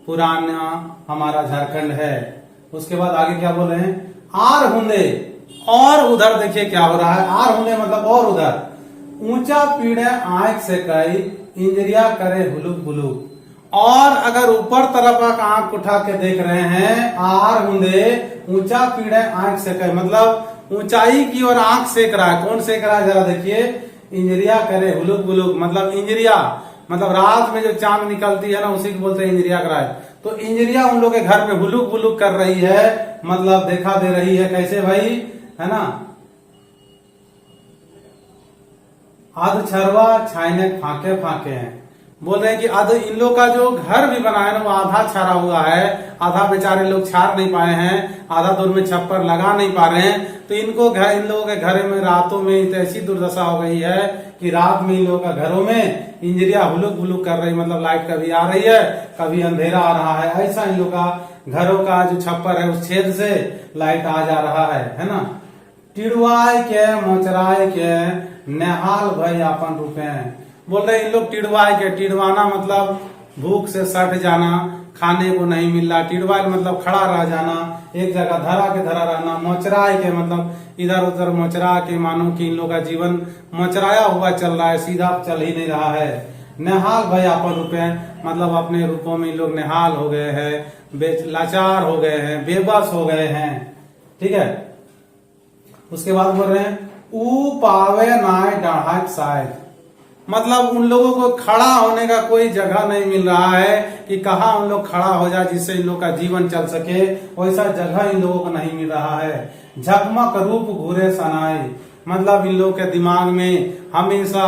पुराना हमारा झारखंड है। उसके बाद आगे क्या बोल रहे हैं, आर हुंदे, और उधर देखिए क्या हो रहा है। आर हुंदे मतलब और उधर, ऊंचा पीड़े आंख से कई इंजरिया करे हुलुक बुलुक। और अगर ऊपर तरफ का आंख उठा के देख रहे हैं, आर हुंदे ऊंचा पीड़े आंख से कई, मतलब ऊंचाई की ओर आंख सेक रहा है। कौन सेक रहा है जरा देखिए, इंजरिया करे हुलुक बुलुक, मतलब इंजरिया मतलब रात में जो चांद निकलती है ना उसी को बोलते हैं इंजरिया कराए। तो इंजरिया उन लोग के घर में हुलुक बुलुक कर रही है, मतलब देखा दे रही है। कैसे भाई है ना, आध छरवा छाइने फाके फाके हैं। बोल रहे हैं कि आध इन लोग का जो घर भी बना है ना वो आधा छारा हुआ है, आधा बेचारे लोग छार नहीं पाए हैं, आधा दूर में छप्पर लगा नहीं पा रहे हैं। तो इनको घर, इन लोगों के घर में रातों में ऐसी दुर्दशा हो गई है कि रात में इन लोगों का घरों में इंजरिया हुलुक बुलुक कर रही, मतलब लाइट कभी आ रही है कभी अंधेरा आ रहा है। ऐसा इन लोग का घरों का जो छप्पर है उस छेद से लाइट आ जा रहा है ना। टिड़वाए के मोचराए के नेहाल भाई अपन रुपए। बोल रहे इन लोग टिड़वाए के, टिड़वाना मतलब भूख से सट जाना, खाने को नहीं मिल रहा। टिड़वाए मतलब खड़ा रह जाना, एक जगह धरा के धरा रहना। मोचराए के मतलब इधर उधर मोचरा के, मानो कि इन लोग का जीवन मोचराया हुआ चल रहा है, सीधा चल ही नहीं रहा है। नेहाल भाई अपन रुपए मतलब अपने रूपों में इन लोग नेहाल हो गए हैं, लाचार हो गए हैं, बेबस हो गए हैं। ठीक है, उसके बाद बोल रहे हैं ऊ पावे नाय डाढ़ा शायद, मतलब उन लोगों को खड़ा होने का कोई जगह नहीं मिल रहा है कि कहा उन लोग खड़ा हो जाए जिससे इन लोग का जीवन चल सके, वैसा जगह इन लोगों को नहीं मिल रहा है। झकमक रूप घूरे सनाई, मतलब इन लोग के दिमाग में हमेशा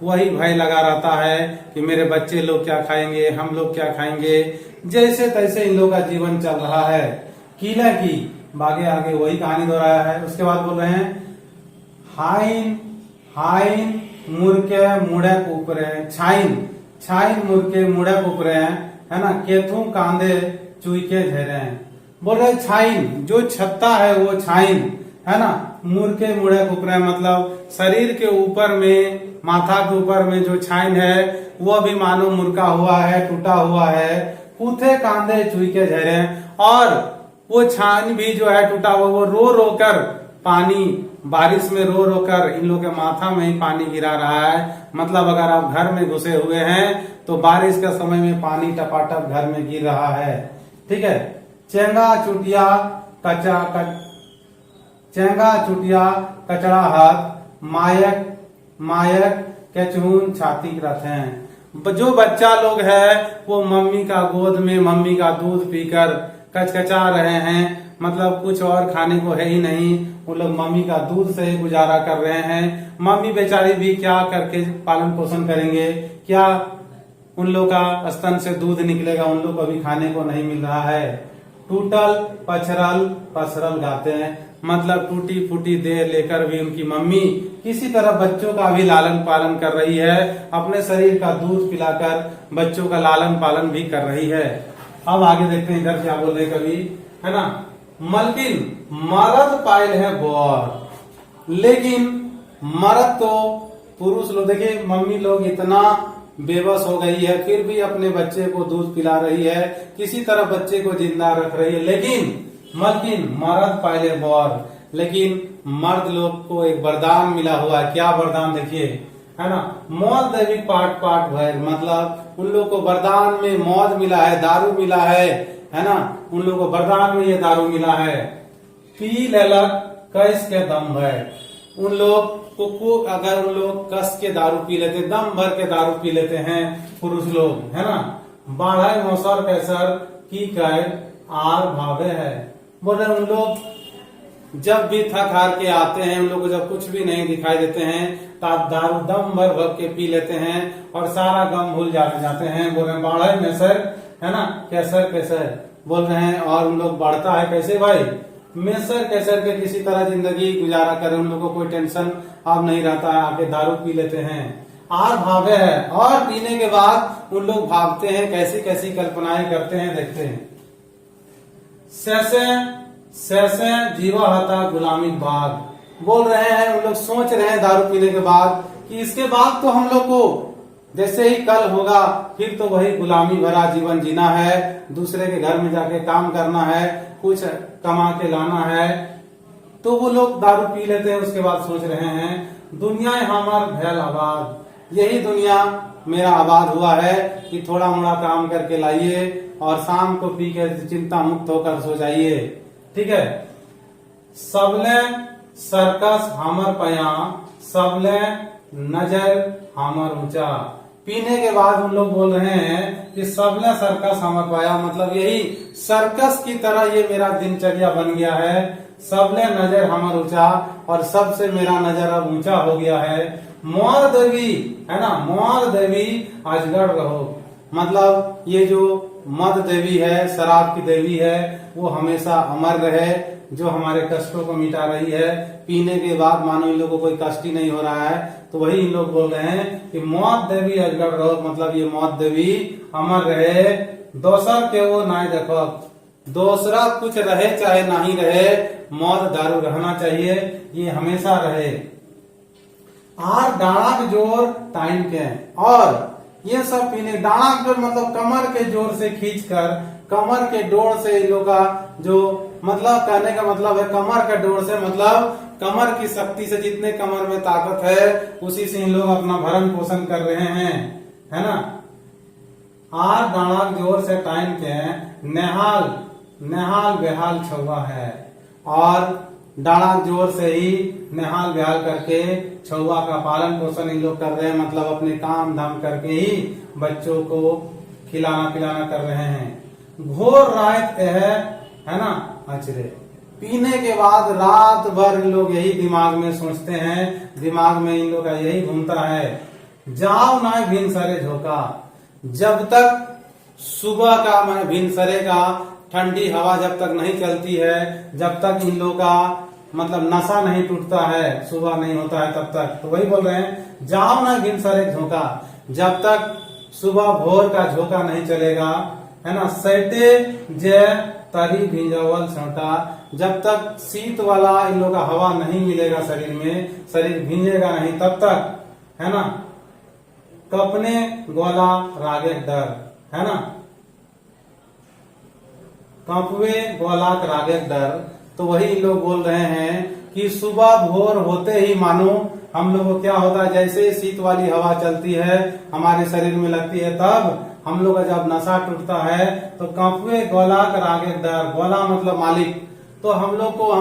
वही भय लगा रहता है कि मेरे बच्चे लोग क्या खाएंगे, हम लोग क्या खाएंगे, जैसे तैसे इन लोग का जीवन चल रहा है। किला की बागे आगे वही कहानी दोहराया है। उसके बाद बोल रहे हैं हाइन हाइन मुर्के मुड़े ऊपरे, छाइन छाइन मुर्के मुड़े ऊपरे है ना, केथू कांदे चुईके झेरे। बोल रहे छाइन जो छत्ता है वो छाइन है ना, मुर्के मुड़े ऊपरे मतलब शरीर के ऊपर में, माथा के ऊपर में जो छाइन है वो भी मानो मुर्का हुआ है, टूटा हुआ है। पूथे कांदे चुईके झेरे, और वो छान भी जो है टूटा हुआ, वो रो रो कर पानी, बारिश में रो रो कर इन लोग के माथा में ही पानी गिरा रहा है। मतलब अगर आप घर में घुसे हुए हैं तो बारिश के समय में पानी टपाटप घर में गिर रहा है। ठीक है। चेंगा चुटिया कचड़ा हाथ मायक मायक के चून छाती रथ हैं। जो बच्चा लोग है वो मम्मी का गोद में मम्मी का दूध पीकर कचकचा रहे हैं। मतलब कुछ और खाने को है ही नहीं, वो लोग मम्मी का दूध से ही गुजारा कर रहे हैं। मम्मी बेचारी भी क्या करके पालन पोषण करेंगे, क्या उन लोग का स्तन से दूध निकलेगा, उन लोग को भी खाने को नहीं मिल रहा है। टूटल पछरल पसरल गाते हैं, मतलब टूटी फूटी देह लेकर भी उनकी मम्मी किसी तरह बच्चों का भी लालन पालन कर रही है, अपने शरीर का दूध पिलाकर बच्चों का लालन पालन भी कर रही है। अब आगे देखते हैं इधर क्या बोल रहे कवि, है ना। मलकिन मर्द पायल है बोर, लेकिन मर्द तो पुरुष लोग, देखिए मम्मी लोग इतना बेबस हो गई है फिर भी अपने बच्चे को दूध पिला रही है, किसी तरह बच्चे को जिंदा रख रही है। लेकिन मलकिन मर्द पायले बोर, लेकिन मर्द लोग को एक वरदान मिला हुआ है। क्या वरदान देखिए, है ना। मौत देवी पाट पाट भैर, मतलब उन लोग को वरदान में मौत मिला है, दारू मिला है ना। उन लोग को वरदान में ये दारू मिला है। पी लेलक कैस के दम है, उन लोग को अगर उन लोग कस के दारू पी लेते, दम भर के दारू पी लेते हैं पुरुष लोग, है ना। बाढ़ मौसर कैसर की कैर आर भावे है, बोल रहे उन लोग जब भी थक हार के आते हैं, उन लोग को जब कुछ भी नहीं दिखाई देते हैं तो दारू दम भर भर के पी लेते हैं और सारा गम भूल जाते हैं। बोल रहे बाढ़ में सर, है ना, कैसर कैसर बोल रहे हैं। और उन लोग बढ़ता है कैसे भाई, मेसर कैसर के किसी तरह जिंदगी गुजारा करें, उन लोगों को कोई टेंशन अब नहीं रहता है, आके दारू पी लेते हैं। आर भावे है, और पीने के बाद उन लोग भागते हैं, कैसी कैसी कल्पनाएं करते हैं, देखते हैं। सैसे जीवा हता गुलामी भाग, बोल रहे हैं उन लोग सोच रहे हैं दारू पीने के बाद कि इसके बाद तो हम लोग को जैसे ही कल होगा फिर तो वही गुलामी भरा जीवन जीना है, दूसरे के घर में जाके काम करना है, कुछ कमा के लाना है। तो वो लोग दारू पी लेते हैं, उसके बाद सोच रहे हैं दुनिया हमार भैल आबाद, यही दुनिया मेरा आबाद हुआ है कि थोड़ा मोड़ा काम करके लाइए और शाम को पी के चिंता मुक्त होकर सो जाइए। ठीक है। सबले सर्कस हमर पया, सबले नजर हमर ऊंचा, पीने के बाद उन लोग बोल रहे हैं कि सबले सर्कस हमर पाया, मतलब यही सर्कस की तरह ये मेरा दिनचर्या बन गया है। सबले नजर हमर ऊंचा, और सबसे मेरा नजर अब ऊंचा हो गया है। मोर देवी, है ना, मोर देवी अजगर रहो, मतलब ये जो मद देवी है, शराब की देवी है, वो हमेशा अमर रहे, जो हमारे कष्टों को मिटा रही है। पीने के बाद मानो इन लोगों को कोई कष्ट ही नहीं हो रहा है, तो वही इन लोग बोल रहे हैं कि मौत देवी अजगर रहो, मतलब ये मौत देवी अमर रहे। दोसर के वो ना देखो, दूसरा कुछ रहे चाहे नहीं रहे, मौत दारू रहना चाहिए, ये हमेशा रहे। आर डाणाक जोर टाइम के, और ये सब पीने, डाणाक जोर मतलब कमर के जोर से खींचकर, कमर के डोर से इन लोग का जो मतलब कहने का मतलब है, कमर के डोर से मतलब कमर की शक्ति से, जितने कमर में ताकत है उसी से इन लोग अपना भरण पोषण कर रहे हैं, है ना। आर डाणाक जोर से टाइम के नेहाल नेहाल बेहाल छुआ है, और डाणाक जोर से ही नेहाल बेहाल करके छुआ का पालन पोषण इन लोग कर रहे हैं, मतलब अपने काम धाम करके ही बच्चों को खिलाना पिलाना कर रहे हैं। घोर रात है ना अचरे, पीने के बाद रात भर इन लोग यही दिमाग में सोचते हैं, दिमाग में इन लोग का यही घूमता है। जाओ ना भिनसरे झोंका, जब तक सुबह का मैं भिनसरे का ठंडी हवा जब तक नहीं चलती है, जब तक इन लोग का मतलब नशा नहीं टूटता है, सुबह नहीं होता है तब तक। तो वही बोल रहे हैं जाओ ना भिनसरे झोंका, जब तक सुबह भोर का झोंका नहीं चलेगा, है ना। सैटे जय तरी भिंजावल सौटा, जब तक शीत वाला इन लोग का हवा नहीं मिलेगा शरीर में, शरीर भींजेगा नहीं तब तक, है ना। कपने गोला रागे डर, है ना। कांपवे ग्वालाक रागेक डर। तो वही लोग बोल रहे हैं कि सुबह भोर होते ही मानो हम लोग को क्या होता है, जैसे शीत वाली हवा चलती है हमारे शरीर में लगती है, तब हम लोग का जब नशा टूटता है तो कांपवे ग्वालाक रागेक डर, ग्वाला मतलब मालिक, तो हम लोग को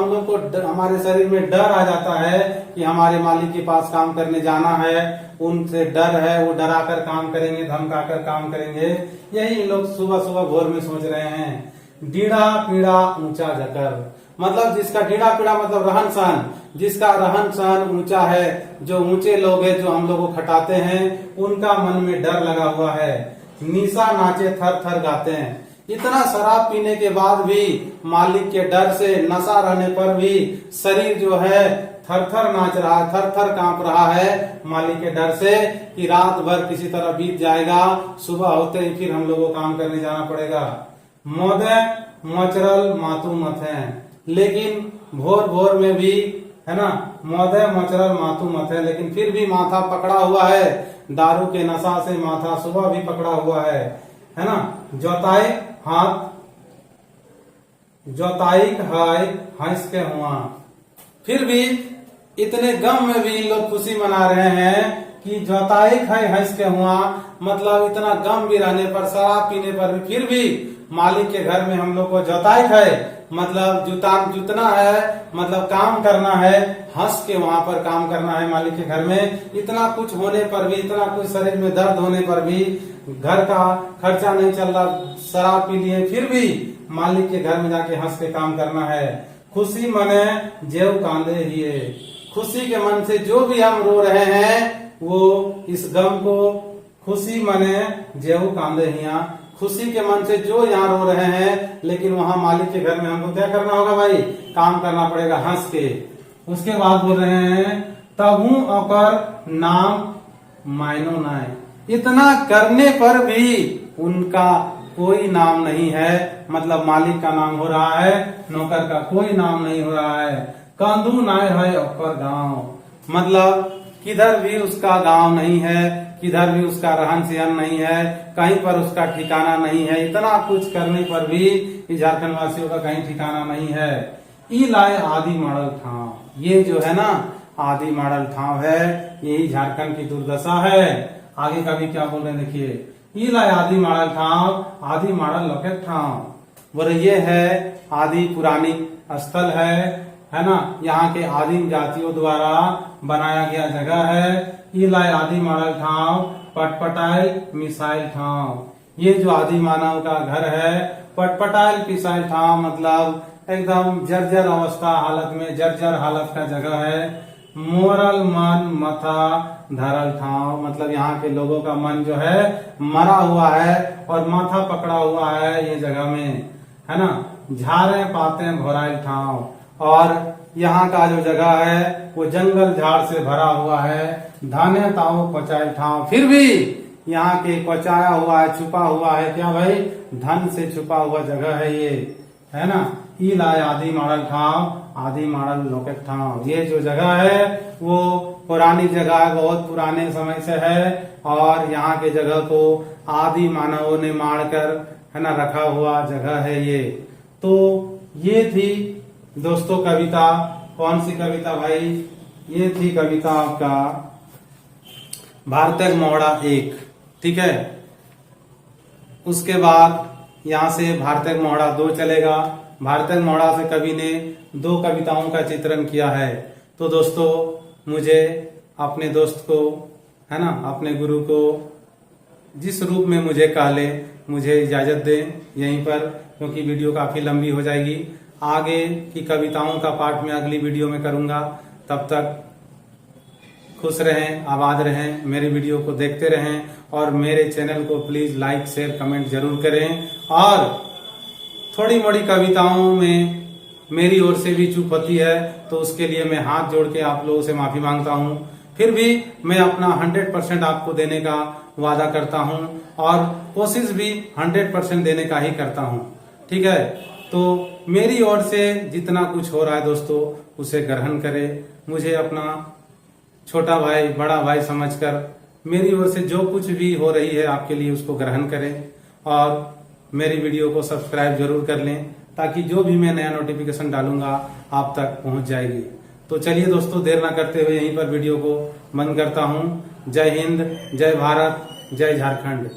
हमारे शरीर में डर आ जाता है कि हमारे मालिक के पास काम करने जाना है, उनसे डर है, वो डरा कर काम करेंगे, धमका कर काम करेंगे। यही लोग सुबह सुबह भोर में सोच रहे हैं। डीड़ा पीड़ा ऊंचा जकर, मतलब जिसका डीड़ा पीड़ा मतलब रहन सहन, जिसका रहन सहन ऊंचा है, जो ऊंचे लोग हैं, जो हम लोग को खटाते हैं, उनका मन में डर लगा हुआ है। निशा नाचे थर थर गाते हैं, इतना शराब पीने के बाद भी मालिक के डर से, नशा रहने पर भी शरीर जो है थर थर नाच रहा है, थर थर कांप रहा है मालिक के डर से कि रात भर किसी तरह बीत जाएगा, सुबह होते ही फिर हम लोगों को काम करने जाना पड़ेगा। मोदे मचरल मातू मत है, लेकिन भोर भोर में भी है ना, मोदे मचरल मातू मत है, लेकिन फिर भी माथा पकड़ा हुआ है, दारू के नशा से माथा सुबह भी पकड़ा हुआ है ना। जोताई हाथ जोताई हाय हंस के हुआ, फिर भी इतने गम में भी लोग खुशी मना रहे हैं कि जोताई खाई हंस के हुआ, मतलब इतना गम भी रहने पर, शराब पीने पर भी फिर भी मालिक के घर में हम लोग को जोताई खाए, मतलब जुतना है, मतलब काम करना है, हंस के वहां पर काम करना है मालिक के घर में। इतना कुछ होने पर भी, इतना कुछ शरीर में दर्द होने पर भी, घर का खर्चा नहीं चल रहा, शराब पी लिए, फिर भी मालिक के घर में जाके हंस के काम करना है। खुशी मने जेव कांदे ही, खुशी के मन से जो भी हम रो रहे हैं वो इस गम को, खुशी मने जेव कांदे हिया, खुशी के मन से जो यहाँ रो रहे हैं, लेकिन वहाँ मालिक के घर में हमको क्या करना होगा भाई, काम करना पड़ेगा हंस के। उसके बाद बोल रहे हैं तबू अकर नाम मायनो नाय, इतना करने पर भी उनका कोई नाम नहीं है, मतलब मालिक का नाम हो रहा है, नौकर का कोई नाम नहीं हो रहा है। कांदू नाय है अपर गांव, मतलब किधर भी उसका गांव नहीं है, किधर भी उसका रहन सहन नहीं है, कहीं पर उसका ठिकाना नहीं है। इतना कुछ करने पर भी झारखंड वासियों का कहीं ठिकाना नहीं है। ई लाए आदि मॉडल ठाव, ये जो है ना आदि मॉडल ठाव है, यही झारखंड की दुर्दशा है। आगे का भी क्या बोल रहे हैं देखिए, ई लाए आदि मॉडल ठाव, आदि मॉडल लोकेट ठाव, बोले ये है आदि पुरानी स्थल है ना, यहाँ के आदिम जातियों द्वारा बनाया गया जगह है। ई लाए आदि मॉडल ठाव पटपटाइल मिसाइल ठाव, ये जो आदि मानव का घर है, पटपटाइल मिसाइल ठाव मतलब एकदम जर्जर अवस्था हालत में, जर्जर हालत का जगह है। मोरल मन मथा धरल ठाव, मतलब यहाँ के लोगों का मन जो है मरा हुआ है और माथा पकड़ा हुआ है ये जगह में, है ना। झारे पाते भोराइल ठाव, और यहाँ का जो जगह है वो जंगल झाड़ से भरा हुआ है। धाने ताऊ कोचाइल ठाव, फिर भी यहाँ के कोचाया हुआ है, छुपा हुआ है, क्या भाई, धन से छुपा हुआ जगह है ये, है ना। ई लाए आदि मॉडल ठाव, आदि मॉडल लोकेट ठाव, ये जो जगह है वो पुरानी जगह है, बहुत पुराने समय से है, और यहाँ के जगह को आदि मानवों ने मार कर है ना रखा हुआ जगह है ये। तो ये थी दोस्तों कविता, कौन सी कविता भाई, ये थी कविता आपका भारतक मोहड़ा 1, ठीक है। उसके बाद यहाँ से भारतक मोहड़ा 2 चलेगा। भारतक मोहड़ा से कवि ने 2 कविताओं का चित्रण किया है। तो दोस्तों मुझे अपने दोस्त को है ना, अपने गुरु को जिस रूप में मुझे कहले, मुझे इजाजत दें यहीं पर, क्योंकि वीडियो काफी लंबी हो जाएगी। आगे की कविताओं का पाठ मैं अगली वीडियो में करूंगा। तब तक खुश रहें, आबाद रहें, मेरे वीडियो को देखते रहें, और मेरे चैनल को प्लीज लाइक शेयर कमेंट जरूर करें। और थोड़ी मोड़ी कविताओं में मेरी ओर से भी चूक होती है तो उसके लिए मैं हाथ जोड़ के आप लोगों से माफी मांगता हूं। फिर भी मैं अपना 100% आपको देने का वादा करता हूं, और कोशिश भी 100% देने का ही करता हूं, ठीक है। तो मेरी ओर से जितना कुछ हो रहा है दोस्तों उसे ग्रहण करें। मुझे अपना छोटा भाई बड़ा भाई समझकर मेरी ओर से जो कुछ भी हो रही है आपके लिए उसको ग्रहण करें, और मेरी वीडियो को सब्सक्राइब जरूर कर लें, ताकि जो भी मैं नया नोटिफिकेशन डालूंगा आप तक पहुंच जाएगी। तो चलिए दोस्तों, देर ना करते हुए यहीं पर वीडियो को बंद करता हूं। जय हिंद, जय भारत, जय झारखंड।